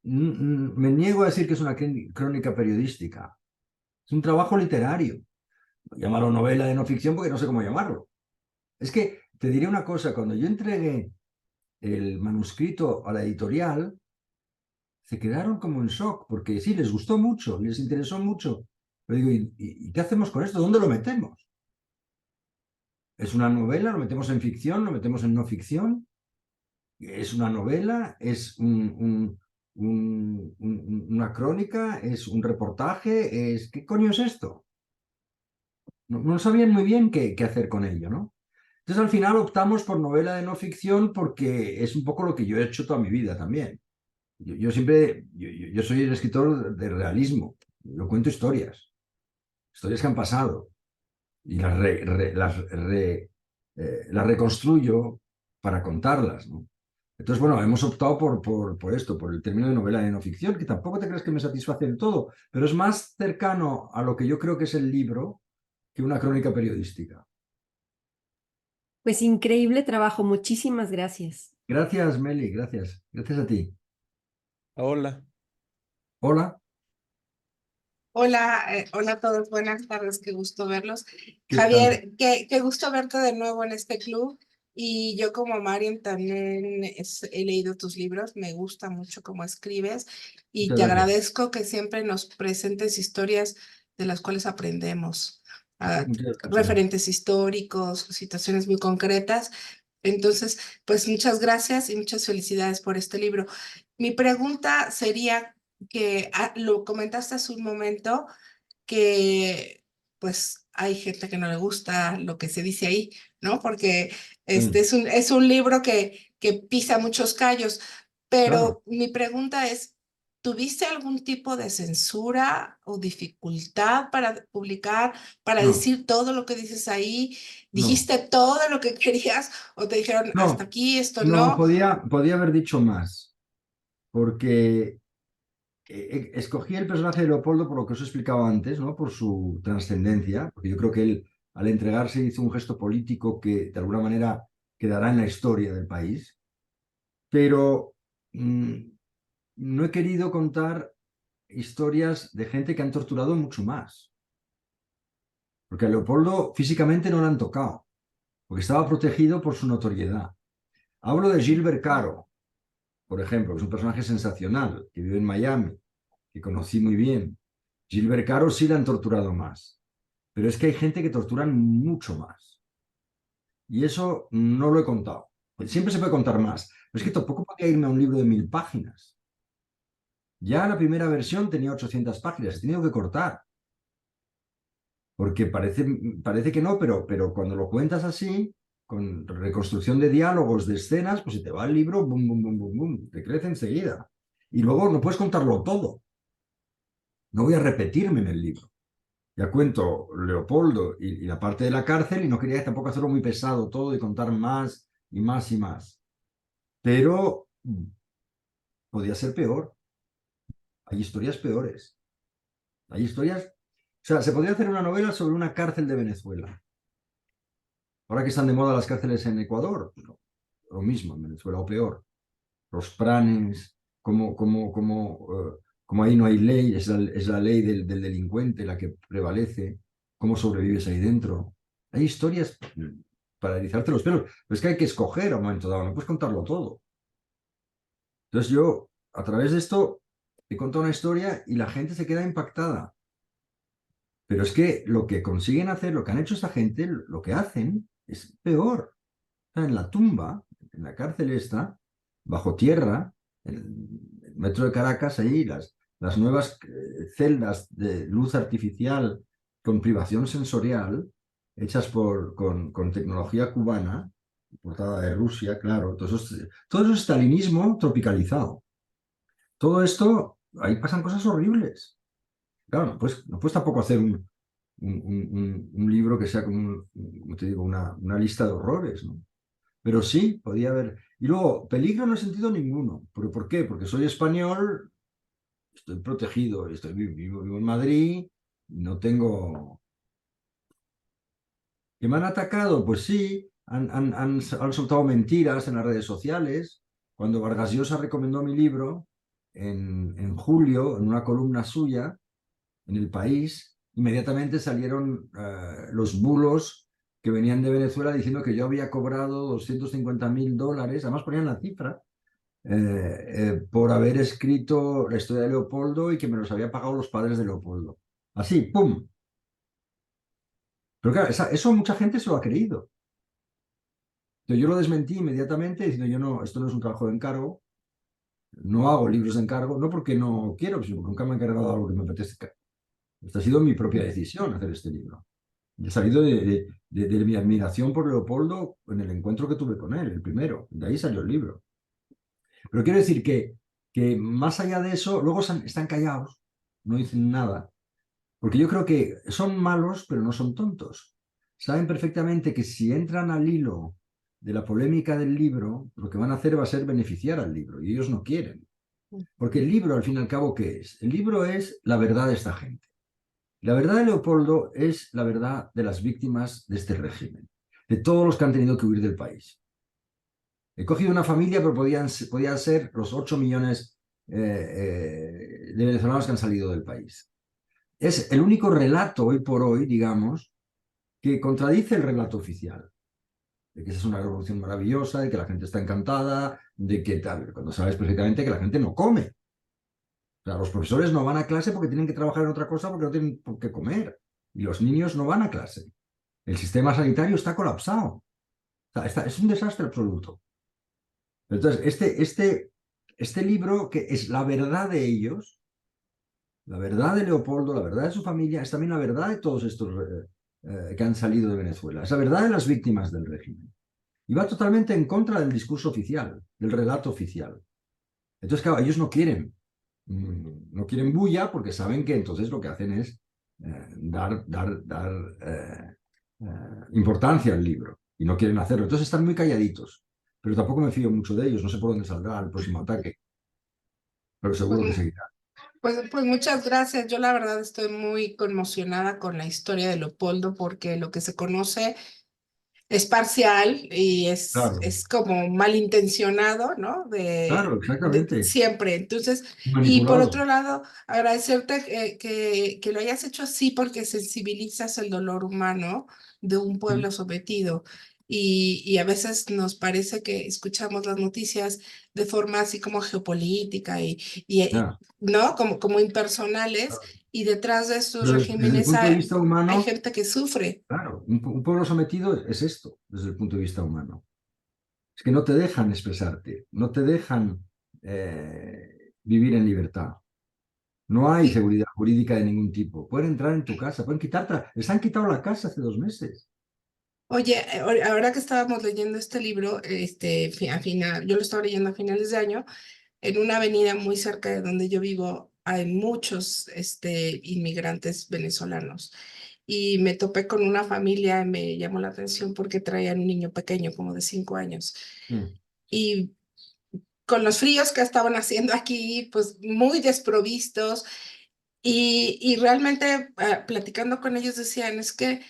Me niego a decir que es una crónica periodística. Es un trabajo literario. Llámalo novela de no ficción porque no sé cómo llamarlo. Es que te diré una cosa, cuando yo entregué el manuscrito a la editorial, se quedaron como en shock, porque sí, les gustó mucho, les interesó mucho. Pero digo, ¿y qué hacemos con esto? ¿Dónde lo metemos? ¿Es una novela? ¿Lo metemos en ficción? ¿Lo metemos en no ficción? ¿Es una novela? ¿Es una crónica? ¿Es un reportaje? ¿Qué coño es esto? No sabían muy bien qué hacer con ello, ¿no? Entonces al final optamos por novela de no ficción porque es un poco lo que yo he hecho toda mi vida también. Yo siempre, yo soy el escritor de realismo, yo cuento historias que han pasado y las reconstruyo para contarlas, ¿no? Entonces, bueno, hemos optado por esto, por el término de novela de no ficción, que tampoco te crees que me satisface del todo, pero es más cercano a lo que yo creo que es el libro que una crónica periodística. Pues increíble trabajo, muchísimas gracias. Gracias, Meli, gracias. Gracias a ti. Hola. Hola. Hola, hola a todos, buenas tardes, qué gusto verlos. ¿Qué Javier, qué gusto verte de nuevo en este club. Y yo como Mariam también he leído tus libros, me gusta mucho cómo escribes y Muchas te gracias. agradezco que siempre nos presentes historias de las cuales aprendemos, Muchas gracias. referentes históricos, situaciones muy concretas. Entonces, pues muchas gracias y muchas felicidades por este libro. Mi pregunta sería que lo comentaste hace un momento, que pues hay gente que no le gusta lo que se dice ahí, ¿no? Porque Sí, es un libro que pisa muchos callos, claro. pero mi pregunta es, ¿tuviste algún tipo de censura o dificultad para publicar, para No, decir todo lo que dices ahí? no, ¿Dijiste todo lo que querías o te dijeron hasta no, aquí, esto no, no? podía haber dicho más, porque escogí el personaje de Leopoldo por lo que os he explicado antes, ¿no? Por su trascendencia, porque yo creo que él, al entregarse, hizo un gesto político que de alguna manera quedará en la historia del país, pero no he querido contar historias de gente que han torturado mucho más, porque a Leopoldo físicamente no le han tocado, porque estaba protegido por su notoriedad. Hablo de Gilbert Caro, por ejemplo, que es un personaje sensacional, que vive en Miami, que conocí muy bien. Gilbert Caro sí le han torturado más, pero es que hay gente que torturan mucho más. Y eso no lo he contado. Siempre se puede contar más, pero es que tampoco podía irme a un libro de 1000 páginas. Ya la primera versión tenía 800 páginas, he tenido que cortar, porque parece que no, pero cuando lo cuentas así, con reconstrucción de diálogos, de escenas, pues se te va el libro, bum, bum, bum, bum, bum, te crece enseguida. Y luego no puedes contarlo todo. No voy a repetirme en el libro. Ya cuento Leopoldo y la parte de la cárcel y no quería tampoco hacerlo muy pesado todo y contar más y más y más. Pero podía ser peor. Hay historias peores. Hay historias... O sea, se podría hacer una novela sobre una cárcel de Venezuela. Ahora que están de moda las cárceles en Ecuador, no, lo mismo en Venezuela o peor. Los planes, como ahí no hay ley, es la ley del delincuente la que prevalece, cómo sobrevives ahí dentro. Hay historias para erizarte los pelos, pero es que hay que escoger a un momento dado, no puedes contarlo todo. Entonces yo, a través de esto, he contado una historia y la gente se queda impactada. Pero es que lo que consiguen hacer, lo que han hecho esta gente, lo que hacen es peor. O sea, en la tumba, en la cárcel esta, bajo tierra, en el metro de Caracas, ahí las nuevas celdas de luz artificial con privación sensorial, hechas con tecnología cubana, importada de Rusia, claro. Todo eso es stalinismo tropicalizado. Todo esto, ahí pasan cosas horribles. Claro, no puedes tampoco hacer un libro que sea como te digo, una lista de horrores, ¿no? Pero sí, podía haber. Y luego, peligro no he sentido ninguno. ¿Pero por qué? Porque soy español, estoy protegido, vivo en Madrid, no tengo... ¿Que me han atacado? Pues sí, han soltado mentiras en las redes sociales. Cuando Vargas Llosa recomendó mi libro en julio, en una columna suya, en El País, inmediatamente salieron los bulos que venían de Venezuela diciendo que yo había cobrado $250.000, además ponían la cifra, por haber escrito la historia de Leopoldo y que me los había pagado los padres de Leopoldo. Así, ¡pum! Pero claro, eso mucha gente se lo ha creído. Entonces, yo lo desmentí inmediatamente diciendo, yo no, esto no es un trabajo de encargo, no hago libros de encargo, no porque no quiero, sino porque nunca me he encargado de algo que me apetezca. Esta ha sido mi propia decisión hacer este libro. He salido de mi admiración por Leopoldo en el encuentro que tuve con él, el primero. De ahí salió el libro. Pero quiero decir que más allá de eso, luego están callados, no dicen nada. Porque yo creo que son malos, pero no son tontos. Saben perfectamente que si entran al hilo de la polémica del libro, lo que van a hacer va a ser beneficiar al libro. Y ellos no quieren. Porque el libro, al fin y al cabo, ¿qué es? El libro es la verdad de esta gente. La verdad de Leopoldo es la verdad de las víctimas de este régimen, de todos los que han tenido que huir del país. He cogido una familia, pero podían ser los 8 millones de venezolanos que han salido del país. Es el único relato hoy por hoy, digamos, que contradice el relato oficial. de que esa es una revolución maravillosa, de que la gente está encantada, de que tal, cuando sabes perfectamente que la gente no come. O sea, los profesores no van a clase porque tienen que trabajar en otra cosa porque no tienen por qué comer. Y los niños no van a clase. El sistema sanitario está colapsado. O sea, es un desastre absoluto. Entonces, este libro, que es la verdad de ellos, la verdad de Leopoldo, la verdad de su familia, es también la verdad de todos estos que han salido de Venezuela. Es la verdad de las víctimas del régimen. Y va totalmente en contra del discurso oficial, del relato oficial. Entonces, claro, ellos no quieren bulla porque saben que entonces lo que hacen es dar importancia al libro y no quieren hacerlo. Entonces están muy calladitos, pero tampoco me fío mucho de ellos. No sé por dónde saldrá el próximo ataque, pero seguro que Pues, seguirá. pues muchas gracias. Yo la verdad estoy muy conmocionada con la historia de Leopoldo porque lo que se conoce es parcial y Claro, es como malintencionado, ¿no? claro, exactamente. Siempre. Entonces, y por Manipulado. otro lado, agradecerte que lo hayas hecho así porque sensibilizas el dolor humano de un pueblo sometido. Y a veces nos parece que escuchamos las noticias de forma así como geopolítica Ya. ¿no? Como impersonales, y detrás de estos Pero desde el regímenes punto de vista hay humano, gente que sufre. claro, un pueblo sometido es esto, desde el punto de vista humano. Es que no te dejan expresarte, no te dejan vivir en libertad. No hay Sí. seguridad jurídica de ningún tipo. Pueden entrar en tu casa, pueden quitarte. Les han quitado la casa hace 2 meses. Oye, ahora que estábamos leyendo este libro, yo lo estaba leyendo a finales de año, en una avenida muy cerca de donde yo vivo, hay muchos inmigrantes venezolanos. Y me topé con una familia y me llamó la atención porque traían un niño pequeño, como de 5 años. Mm, Y con los fríos que estaban haciendo aquí, pues muy desprovistos. Y realmente platicando con ellos decían, es que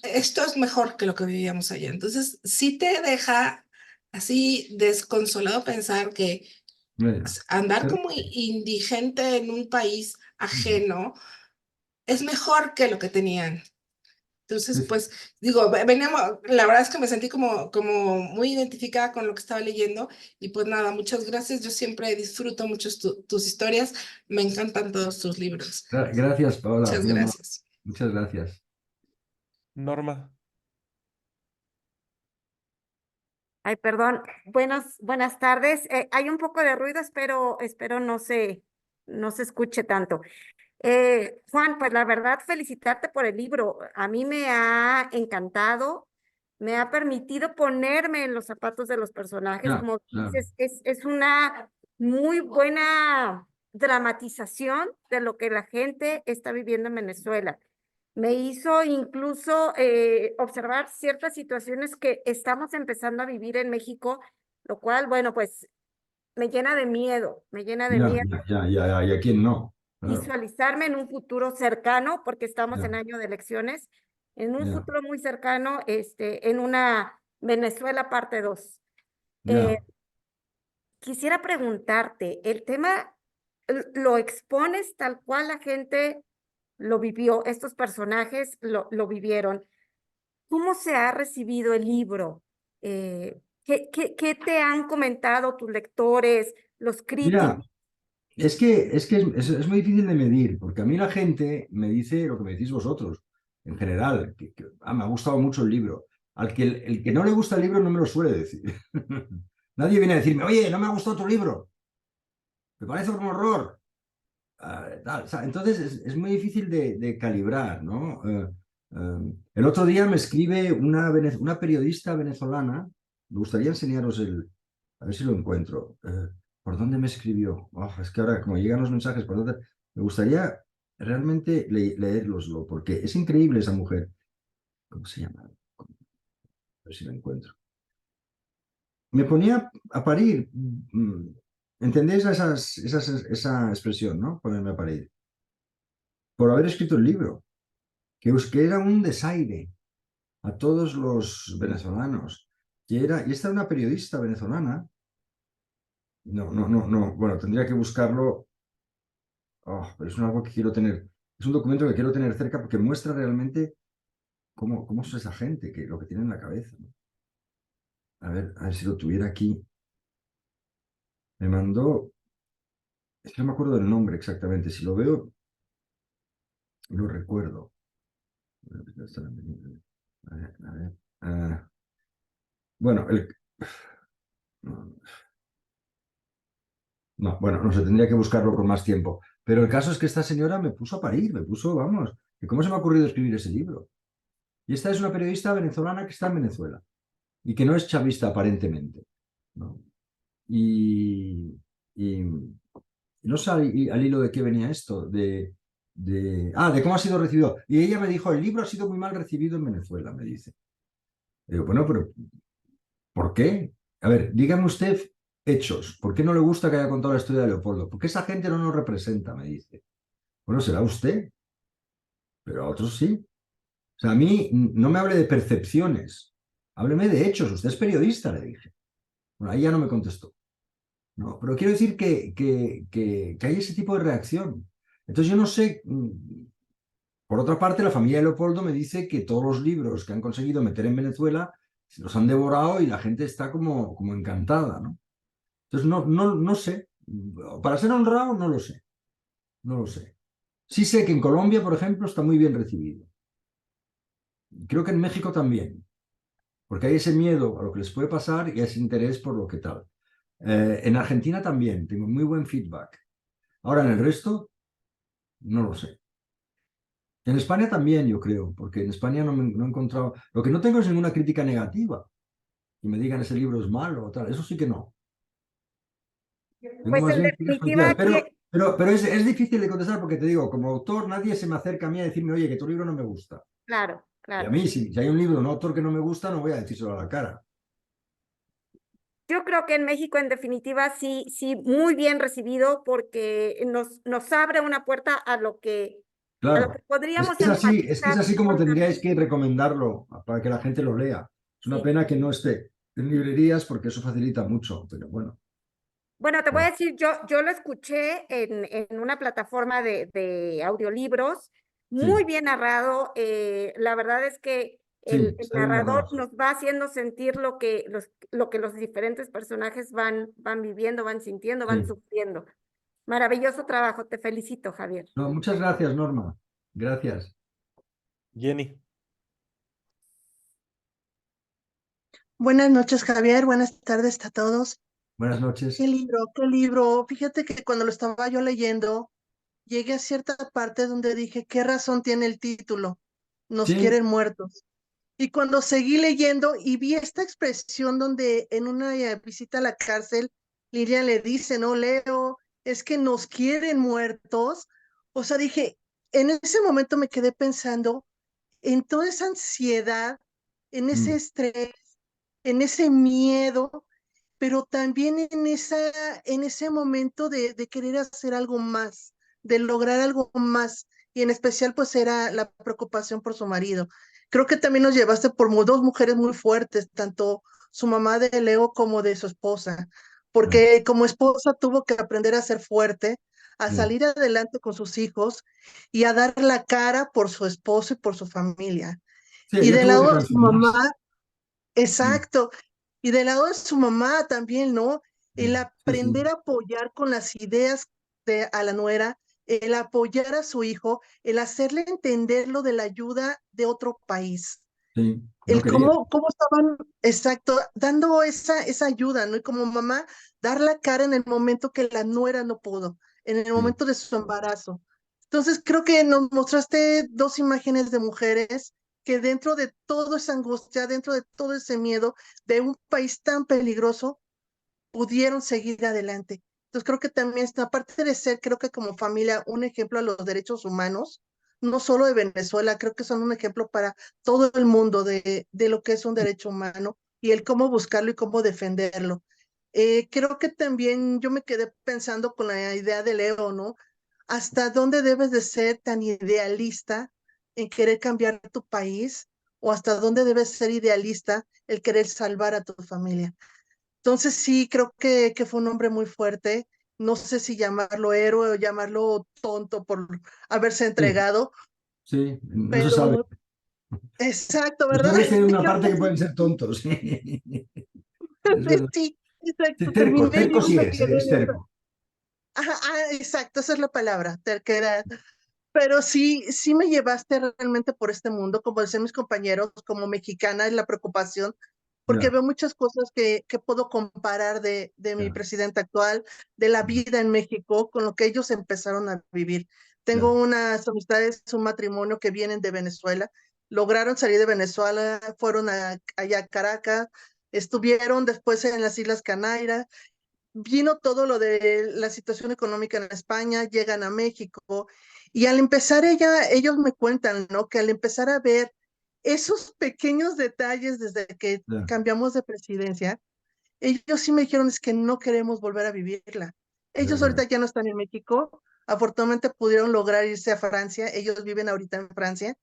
esto es mejor que lo que vivíamos allá. Entonces, sí te deja así desconsolado pensar que mira, andar como terrible. indigente en un país Mm. ajeno es mejor que lo que tenían. Entonces, Es- pues digo, la verdad es que me sentí como muy identificada con lo que estaba leyendo y pues nada, muchas gracias. Yo siempre disfruto mucho tus historias, me encantan todos tus libros. Gracias, Paola, Muchas muy amable. gracias. Muchas gracias. Norma. Ay, perdón. Buenas tardes. Hay un poco de ruido, espero no se escuche tanto. Juan, pues la verdad, felicitarte por el libro. A mí me ha encantado, me ha permitido ponerme en los zapatos de los personajes. Ya, Como ya. dices, es una muy buena dramatización de lo que la gente está viviendo en Venezuela. Me hizo incluso observar ciertas situaciones que estamos empezando a vivir en México, lo cual, bueno, pues me llena de miedo, me llena de Ya, miedo ya, ya, ya, ya. ¿Y a quién no? Claro, visualizarme en un futuro cercano, porque estamos en ya, año de elecciones, en un ya, futuro muy cercano, en una Venezuela parte 2. ya. Quisiera preguntarte, el tema lo expones tal cual la gente lo vivió, estos personajes lo vivieron. ¿Cómo se ha recibido el libro? ¿Qué te han comentado tus lectores, los Mira, críticos? es muy difícil de medir, porque a mí la gente me dice lo que me decís vosotros, en general, me ha gustado mucho el libro. Al que el que no le gusta el libro no me lo suele decir. Nadie viene a decirme, oye, no me ha gustado tu libro, me parece un horror. Tal. O sea, entonces es muy difícil de calibrar, ¿no? El otro día me escribe una periodista venezolana, me gustaría enseñaros a ver si lo encuentro. ¿Por dónde me escribió? Oh, es que ahora, como llegan los mensajes, ¿por dónde? Me gustaría realmente leérloslo, porque es increíble esa mujer. ¿Cómo se llama? A ver si lo encuentro. Me ponía a parir. ¿Entendéis esa expresión, no? Ponerme a parir. Por haber escrito el libro. Que era un desaire a todos los venezolanos. Y esta era una periodista venezolana. No, no, no, no. Bueno, tendría que buscarlo. Oh, pero es algo que quiero tener. Es un documento que quiero tener cerca porque muestra realmente cómo es esa gente, que lo que tiene en la cabeza, ¿no? A ver si lo tuviera aquí. Me mandó, es que no me acuerdo del nombre exactamente, si lo veo, lo recuerdo. A ver. Bueno, no, bueno, no sé, tendría que buscarlo con más tiempo. Pero el caso es que esta señora me puso a parir, vamos, ¿y cómo se me ha ocurrido escribir ese libro? Y esta es una periodista venezolana que está en Venezuela y que no es chavista aparentemente, ¿no? Y no sé al hilo de qué venía esto, de cómo ha sido recibido. Y ella me dijo, el libro ha sido muy mal recibido en Venezuela, me dice. Digo, bueno, pero ¿por qué? A ver, dígame usted hechos. ¿Por qué no le gusta que haya contado la historia de Leopoldo? Porque esa gente no nos representa, me dice. Bueno, será usted, pero a otros sí. O sea, a mí no me hable de percepciones, hábleme de hechos. Usted es periodista, le dije. Bueno, ahí ya no me contestó. No, pero quiero decir que hay ese tipo de reacción. Entonces yo no sé. Por otra parte, la familia de Leopoldo me dice que todos los libros que han conseguido meter en Venezuela se los han devorado y la gente está como encantada, ¿no? Entonces no sé. Para ser honrado, no lo sé. No lo sé. Sí sé que en Colombia, por ejemplo, está muy bien recibido. Creo que en México también, porque hay ese miedo a lo que les puede pasar y ese interés por lo que tal. En Argentina también, tengo muy buen feedback. Ahora, en el resto, no lo sé. En España también, yo creo, porque en España no he encontrado. Lo que no tengo es ninguna crítica negativa. Que me digan ese libro es malo o tal. Eso sí que no. Tengo Pues más en bien críticas definitiva positivas. aquí, Pero es difícil de contestar porque te digo, como autor, nadie se me acerca a mí a decirme, oye, que tu libro no me gusta. claro, Y a claro. mí, si hay un libro de un autor que no me gusta, no voy a decírselo a la cara. Yo creo que en México, en definitiva, sí, sí, muy bien recibido porque nos abre una puerta a lo que Claro. podríamos Es que es empatizar así como con tendríais también. que recomendarlo para que la gente lo lea. Es una Sí. pena que no esté en librerías porque eso facilita mucho, pero bueno. Bueno, te voy a decir, yo lo escuché en una plataforma de audiolibros, muy Sí, bien narrado. La verdad es que sí, el está bien narrador narrado. nos va haciendo sentir lo que los diferentes personajes van viviendo, van sintiendo, van Sí. sufriendo. Maravilloso trabajo, te felicito, Javier. No, muchas gracias, Norma. Gracias. Jenny. Buenas noches, Javier. Buenas tardes a todos. Buenas noches. Qué libro, qué libro. Fíjate que cuando lo estaba yo leyendo, llegué a cierta parte donde dije, ¿qué razón tiene el título? Nos Sí. quieren muertos. Y cuando seguí leyendo y vi esta expresión donde en una visita a la cárcel, Lilian le dice, no, Leo, es que nos quieren muertos. O sea, dije, en ese momento me quedé pensando en toda esa ansiedad, en ese Mm, estrés, en ese miedo, pero también en ese momento de querer hacer algo más, de lograr algo más, y en especial pues era la preocupación por su marido. Creo que también nos llevaste por dos mujeres muy fuertes, tanto su mamá de Leo como de su esposa, mm, porque como esposa tuvo que aprender a ser fuerte, a sí. salir adelante con sus hijos y a dar la cara por su esposo y por su familia. Sí, Y ella del tuvo que lado de su transformarse. mamá, Mm, exacto. Y del lado de su mamá también, ¿no? El mm, sí, aprender sí, a apoyar con las ideas a la nuera, el apoyar a su hijo, el hacerle entender lo de la ayuda de otro país, sí. No el quería. cómo estaban, exacto, dando esa ayuda, ¿no? Y como mamá, dar la cara en el momento que la nuera no pudo, en el Sí, momento de su embarazo. Entonces, creo que nos mostraste dos imágenes de mujeres que dentro de toda esa angustia, dentro de todo ese miedo de un país tan peligroso, pudieron seguir adelante. Entonces creo que también está, aparte de ser, creo que como familia, un ejemplo a los derechos humanos, no solo de Venezuela, creo que son un ejemplo para todo el mundo de lo que es un derecho humano y el cómo buscarlo y cómo defenderlo. Creo que también yo me quedé pensando con la idea de Leo, ¿no? ¿Hasta dónde debes de ser tan idealista en querer cambiar tu país? ¿O hasta dónde debes ser idealista el querer salvar a tu familia? Entonces sí, creo que fue un hombre muy fuerte. No sé si llamarlo héroe o llamarlo tonto por haberse sí, entregado, sí, no se sabe. pero Exacto, Los ¿verdad? hombres tienen una Creo parte que que pueden ser tontos. Es verdad. sí, exacto. Terco, Terminé el terco libro y sí me quedé es en eso. terco. Ajá, exacto, esa es la palabra, terquedad. Pero sí, sí me llevaste realmente por este mundo, como decían mis compañeros, como mexicana, es la preocupación, porque Ya, veo muchas cosas que puedo comparar de mi ya, presidente actual, de la vida en México, con lo que ellos empezaron a vivir. Tengo ya. unas amistades, un matrimonio que vienen de Venezuela, lograron salir de Venezuela, fueron allá a Caracas, estuvieron después en las Islas Canarias, vino todo lo de la situación económica en España, llegan a México y al empezar ellos me cuentan, ¿no? Que al empezar a ver esos pequeños detalles desde que Ya, cambiamos de presidencia, ellos sí me dijeron es que no queremos volver a vivirla. Ellos ya. ahorita ya no están en México, afortunadamente pudieron lograr irse a Francia, ellos viven ahorita en Francia,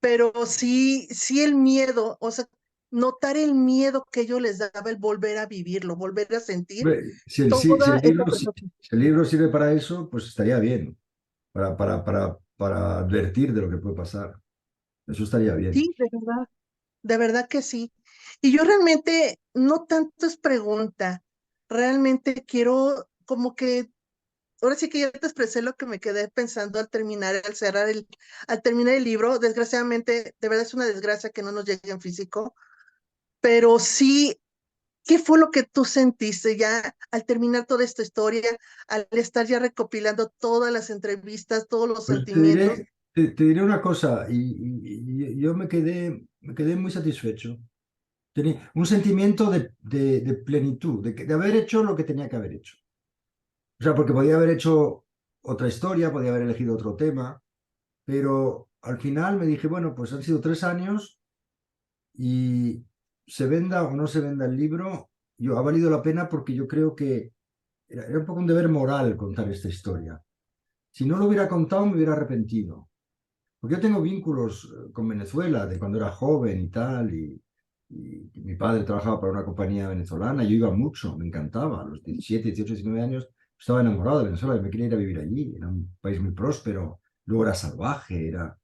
pero sí, sí el miedo, o sea, notar el miedo que ellos les daba el volver a vivirlo, volver a sentir Si toda el esa libro, sensación. si el libro sirve para eso, pues estaría bien, para advertir de lo que puede pasar. Eso estaría bien. Sí, de verdad que sí. Y yo realmente no tanto es pregunta, realmente quiero como que, ahora sí que ya te expresé lo que me quedé pensando al terminar, al terminar el libro. Desgraciadamente, de verdad es una desgracia que no nos llegue en físico, pero sí, ¿qué fue lo que tú sentiste ya al terminar toda esta historia, al estar ya recopilando todas las entrevistas, todos los Pues sentimientos? te diré una cosa, y yo me quedé muy satisfecho. Tenía un sentimiento de plenitud, de haber hecho lo que tenía que haber hecho. O sea, porque podía haber hecho otra historia, podía haber elegido otro tema, pero al final me dije, bueno, pues han sido 3 años y se venda o no se venda el libro, ha valido la pena porque yo creo que era un poco un deber moral contar esta historia. Si no lo hubiera contado, me hubiera arrepentido. Porque yo tengo vínculos con Venezuela de cuando era joven y tal, y mi padre trabajaba para una compañía venezolana, yo iba mucho, me encantaba, a los 17, 18, 19 años estaba enamorado de Venezuela, me quería ir a vivir allí, era un país muy próspero, luego era salvaje, era...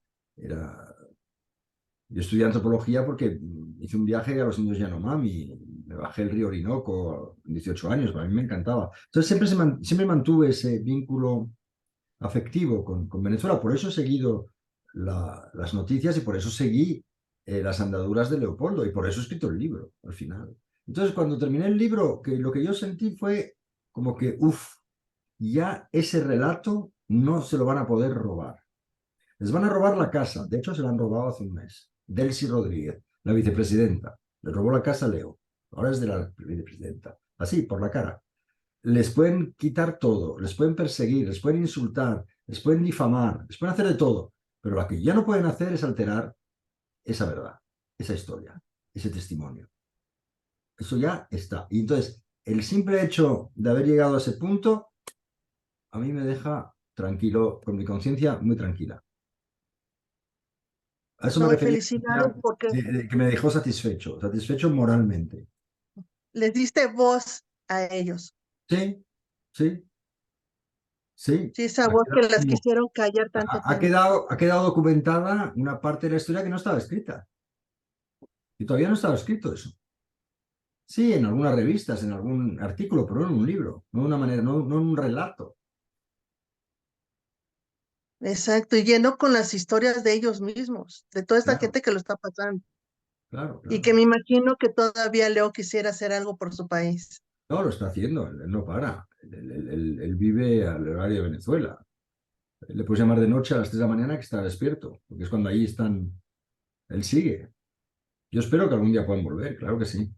Yo estudié antropología porque hice un viaje a los indios Yanomami, me bajé el río Orinoco con 18 años, para mí me encantaba. Entonces siempre mantuve ese vínculo afectivo con Venezuela. Por eso he seguido las noticias y por eso seguí las andaduras de Leopoldo y por eso he escrito el libro al final. Entonces, cuando terminé el libro, lo que yo sentí fue como que, uff, ya ese relato no se lo van a poder robar. Les van a robar la casa. De hecho, se la han robado hace un mes. Delcy Rodríguez, la vicepresidenta. Le robó la casa a Leo. Ahora es de la vicepresidenta. Así, por la cara. Les pueden quitar todo, les pueden perseguir, les pueden insultar, les pueden difamar, les pueden hacer de todo, pero lo que ya no pueden hacer es alterar esa verdad, esa historia, ese testimonio. Eso ya está. Y entonces, el simple hecho de haber llegado a ese punto, a mí me deja tranquilo, con mi conciencia muy tranquila. A eso me No, y refería, felicidades porque de que me dejó satisfecho, satisfecho moralmente. les diste voz a ellos. Sí, sí, sí. Sí, esa Ha voz que quedado las como- quisieron callar tanto ha tiempo. quedado, ha quedado documentada una parte de la historia que no estaba escrita. Y todavía no estaba escrito eso. Sí, en algunas revistas, en algún artículo, pero no en un libro, no de una manera, no en un relato. Exacto, y lleno con las historias de ellos mismos, de toda esta Claro, gente que lo está pasando. claro, Y que claro. me imagino que todavía Leo quisiera hacer algo por su país. No, lo está haciendo, él no para. Él vive al horario de Venezuela. Le puedes llamar de noche a las 3 de la mañana que está despierto, porque es cuando ahí están. Él sigue. Yo espero que algún día puedan volver, claro que sí.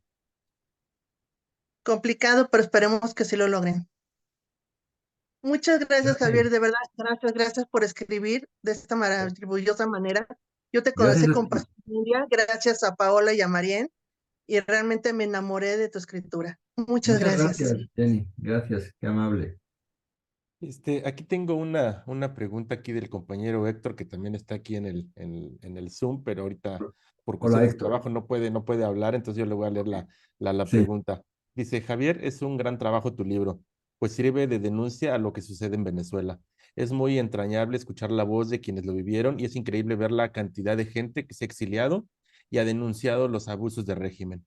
Complicado, pero esperemos que sí lo logren. Muchas gracias, Gracias. Javier, de verdad, gracias por escribir de esta maravillosa manera. Yo te Gracias conocí a con ti. paciencia, gracias a Paola y a Marien, y realmente me enamoré de tu escritura. Muchas Muchas gracias. gracias, Jenny. Gracias, qué amable. Aquí tengo una pregunta aquí del compañero Héctor, que también está aquí en el Zoom, pero ahorita por Hola, cuestiones de Héctor. trabajo no puede hablar, entonces yo le voy a leer la Sí. pregunta. Dice, Javier, es un gran trabajo tu libro, pues sirve de denuncia a lo que sucede en Venezuela. Es muy entrañable escuchar la voz de quienes lo vivieron y es increíble ver la cantidad de gente que se ha exiliado y ha denunciado los abusos del régimen.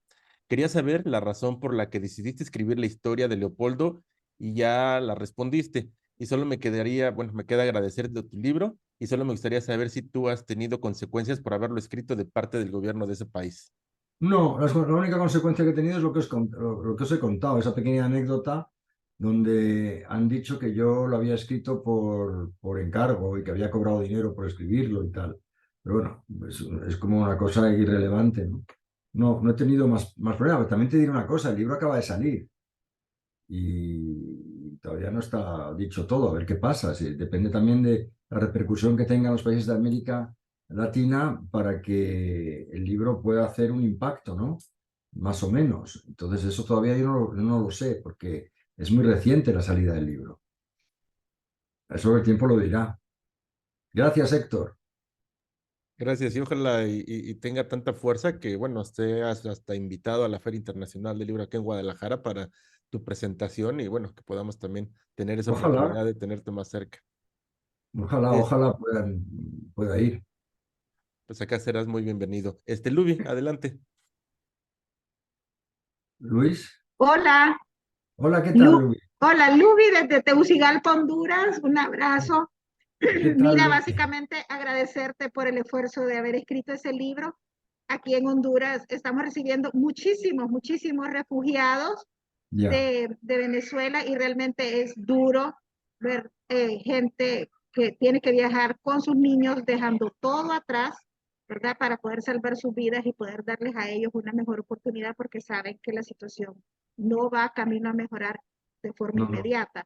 Quería saber la razón por la que decidiste escribir la historia de Leopoldo y ya la respondiste. Y solo me quedaría, bueno, me queda agradecerte tu libro y solo me gustaría saber si tú has tenido consecuencias por haberlo escrito de parte del gobierno de ese país. No, la única consecuencia que he tenido es lo que os he contado, esa pequeña anécdota donde han dicho que yo lo había escrito por encargo y que había cobrado dinero por escribirlo y tal. Pero bueno, es como una cosa irrelevante, ¿no? No he tenido más problemas. También te diré una cosa, el libro acaba de salir y todavía no está dicho todo, a ver qué pasa. Sí, depende también de la repercusión que tengan los países de América Latina para que el libro pueda hacer un impacto, ¿no? Más o menos. Entonces eso todavía yo no lo sé porque es muy reciente la salida del libro. Eso el tiempo lo dirá. Gracias, Héctor. Gracias y ojalá y tenga tanta fuerza que, bueno, estés hasta invitado a la Feria Internacional del Libro aquí en Guadalajara para tu presentación y, bueno, que podamos también tener esa Ojalá, oportunidad de tenerte más cerca. ojalá, Eh, ojalá pueda ir. pues acá serás muy bienvenido. Lubi, adelante. Luis. Hola, Hola, ¿qué tal, Luis? hola, Lubi desde Tegucigalpa, Honduras. Un abrazo. ¿Qué tal, Mira, Luis? básicamente agradecerte por el esfuerzo de haber escrito ese libro. Aquí en Honduras estamos recibiendo muchísimos refugiados Ya. de Venezuela y realmente es duro ver gente que tiene que viajar con sus niños dejando todo atrás, ¿verdad? Para poder salvar sus vidas y poder darles a ellos una mejor oportunidad porque saben que la situación no va camino a mejorar de forma No, no. inmediata.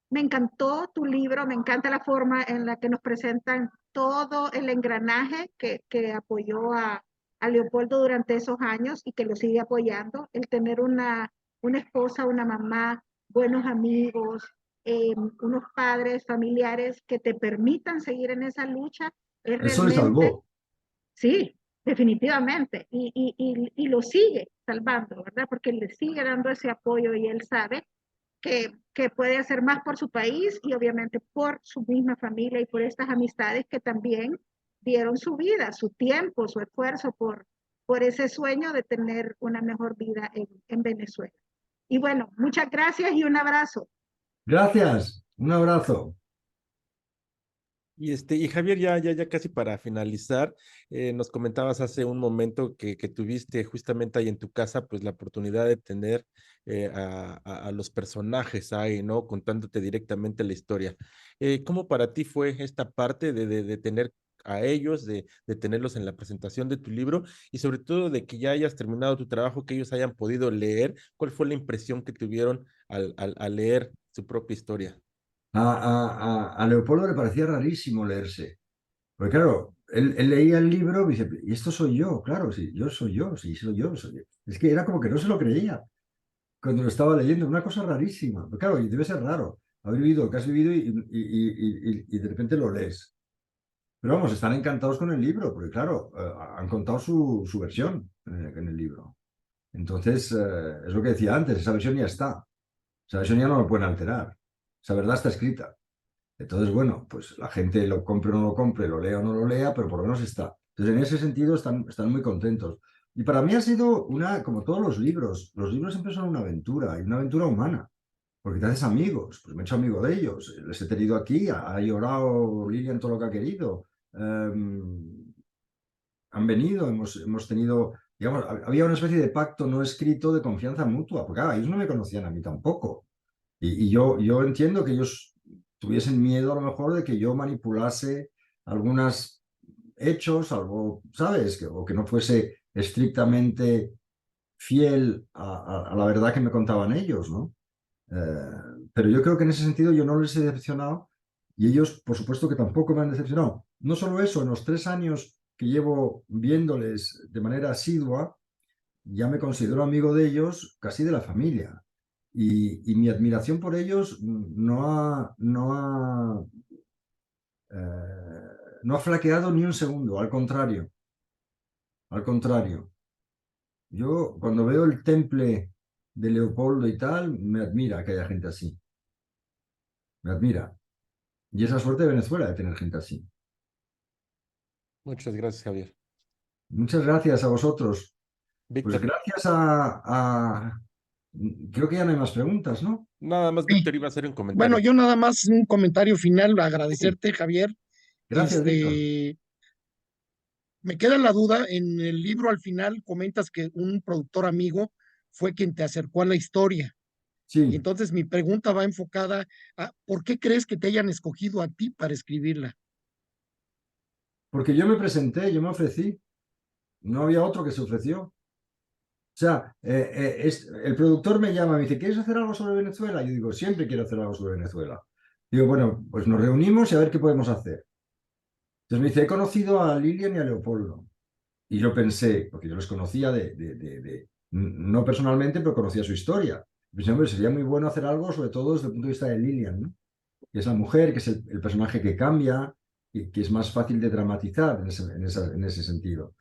Me encantó tu libro, me encanta la forma en la que nos presentan todo el engranaje que apoyó a Leopoldo durante esos años y que lo sigue apoyando. El tener una esposa, una mamá, buenos amigos, unos padres, familiares que te permitan seguir en esa lucha, es Eso le realmente, salvó. sí, definitivamente. Y lo sigue salvando, ¿verdad? Porque le sigue dando ese apoyo y él sabe que puede hacer más por su país y obviamente por su misma familia y por estas amistades que también dieron su vida, su tiempo, su esfuerzo por ese sueño de tener una mejor vida en Venezuela. Y bueno, muchas gracias y un abrazo. Gracias. Un abrazo. Y Javier, ya casi para finalizar, nos comentabas hace un momento que tuviste justamente ahí en tu casa, pues la oportunidad de tener a los personajes ahí, ¿no? Contándote directamente la historia. ¿Cómo para ti fue esta parte de tener a ellos, de tenerlos en la presentación de tu libro y sobre todo de que ya hayas terminado tu trabajo, que ellos hayan podido leer? ¿Cuál fue la impresión que tuvieron al leer su propia historia? A Leopoldo le parecía rarísimo leerse. Porque claro, él leía el libro y dice, y esto soy yo, claro, sí, yo soy yo, sí, soy yo, soy yo. Es que era como que no se lo creía cuando lo estaba leyendo, una cosa rarísima. Pero claro, y debe ser raro, haber vivido lo que has vivido y de repente lo lees. Pero vamos, están encantados con el libro, porque claro, han contado su versión en el libro. Entonces, es lo que decía antes, esa versión ya está. Esa versión ya no lo pueden alterar. Esa verdad está escrita. Entonces, bueno, pues la gente lo compre o no lo compre, lo lea o no lo lea, pero por lo menos está. Entonces, en ese sentido están muy contentos. Y para mí ha sido como todos los libros siempre son una aventura, y una aventura humana, porque te haces amigos, pues me he hecho amigo de ellos, les he tenido aquí, ha llorado Lilian todo lo que ha querido, han venido, hemos tenido, digamos, había una especie de pacto no escrito de confianza mutua, porque ellos no me conocían a mí tampoco. Y yo entiendo que ellos tuviesen miedo a lo mejor de que yo manipulase algunos hechos, algo, ¿sabes? O que no fuese estrictamente fiel a la verdad que me contaban ellos, ¿no? Pero yo creo que en ese sentido yo no les he decepcionado y ellos, por supuesto, que tampoco me han decepcionado. No solo eso, en los 3 años que llevo viéndoles de manera asidua, ya me considero amigo de ellos, casi de la familia. Y mi admiración por ellos no ha flaqueado ni un segundo, al contrario, al contrario. Yo cuando veo el temple de Leopoldo y tal, me admira que haya gente así, me admira. Y esa suerte de Venezuela de tener gente así. Muchas gracias, Javier. Muchas gracias a vosotros. Pues Víctor, gracias Creo que ya no hay más preguntas, ¿no? nada más Sí. Víctor iba a hacer un Bueno, comentario. yo nada más un comentario final, agradecerte, Javier. Gracias, Víctor. Me queda la duda, en el libro al final comentas que un productor amigo fue quien te acercó a la historia. Y Sí, entonces mi pregunta va enfocada a ¿por qué crees que te hayan escogido a ti para escribirla? porque yo me presenté, yo me ofrecí. No había otro que se ofreció. O sea, el productor me llama, me dice, ¿quieres hacer algo sobre Venezuela? Yo digo, siempre quiero hacer algo sobre Venezuela. Digo, bueno, pues nos reunimos y a ver qué podemos hacer. Entonces me dice, he conocido a Lilian y a Leopoldo. Y yo pensé, porque yo los conocía no personalmente, pero conocía su historia. Pensé, hombre, sería muy bueno hacer algo, sobre todo desde el punto de vista de Lilian, ¿no? Que es la mujer, que es el personaje que cambia, y que es más fácil de dramatizar en ese sentido.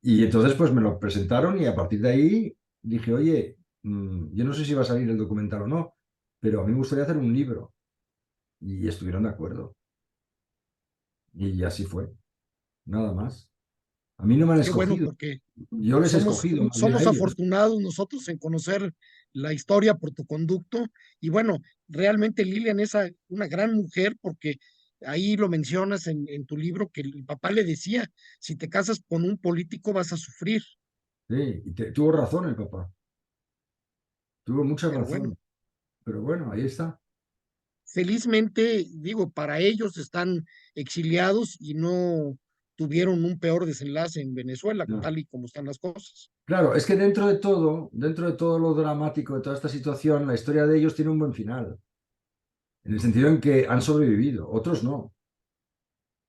Y entonces pues me lo presentaron y a partir de ahí dije, oye, yo no sé si va a salir el documental o no, pero a mí me gustaría hacer un libro. Y estuvieron de acuerdo. Y así fue, nada más. A mí no me han Qué bueno, escogido, porque yo les he escogido más bien a somos ellos. afortunados nosotros en conocer la historia por tu conducto. Y bueno, realmente Lilian es una gran mujer porque ahí lo mencionas en tu libro que el papá le decía, si te casas con un político vas a sufrir. Sí, y tuvo razón el papá, tuvo mucha Pero bueno, razón. Pero bueno, ahí está. felizmente, digo, para ellos están exiliados y no tuvieron un peor desenlace en Venezuela, No. tal y como están las cosas. Claro, es que dentro de todo lo dramático de toda esta situación, la historia de ellos tiene un buen final. En el sentido en que han sobrevivido, otros no.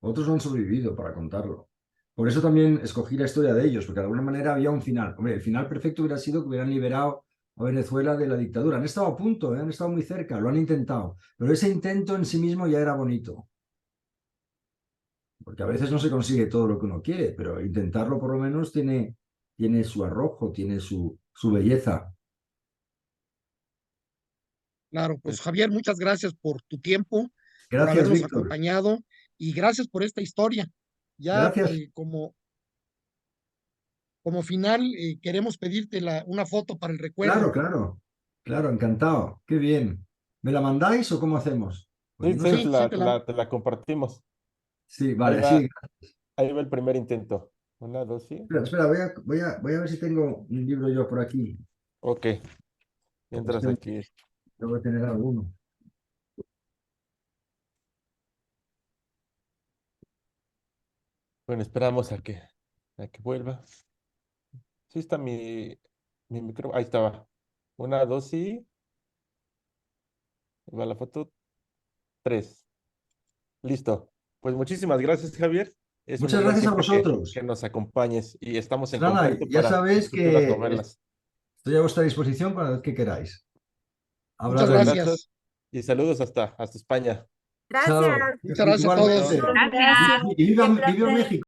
Otros no han sobrevivido para contarlo. Por eso también escogí la historia de ellos, porque de alguna manera había un final. Hombre, el final perfecto hubiera sido que hubieran liberado a Venezuela de la dictadura. Han estado a punto, han estado muy cerca, lo han intentado. Pero ese intento en sí mismo ya era bonito. Porque a veces no se consigue todo lo que uno quiere, pero intentarlo por lo menos tiene su arrojo, tiene su belleza. Claro, pues Javier, muchas gracias por tu tiempo, por Gracias, habernos Víctor. acompañado y gracias por esta historia. Ya Gracias. como final, queremos pedirte una foto para el recuerdo. Claro, claro. Claro, encantado. Qué bien. ¿Me la mandáis o cómo hacemos? Pues Sí, no sí, sé. Sí, sí, te la... te la compartimos. Sí, Ahí vale, va, sí. ahí va el primer intento. Una, dos, sí. Espera, voy a ver si tengo un libro yo por aquí. Ok, Pues mientras aquí. tengo que tener alguno. Bueno, esperamos a que vuelva. Sí está mi micro. Ahí estaba. Una, dos, sí. Ahí va la foto. Tres. Listo. Pues muchísimas gracias, Javier. Es un Muchas honor gracias a siempre vosotros. que nos acompañes y estamos en Pues nada, contacto ya para sabéis futuras que novelas. estoy a vuestra disposición para la vez que queráis. Muchas Muchas Hablar. gracias gracias. y saludos hasta España. Gracias. Chao. Muchas gracias a Igualmente. todos. Gracias. Y viva Qué placer. México.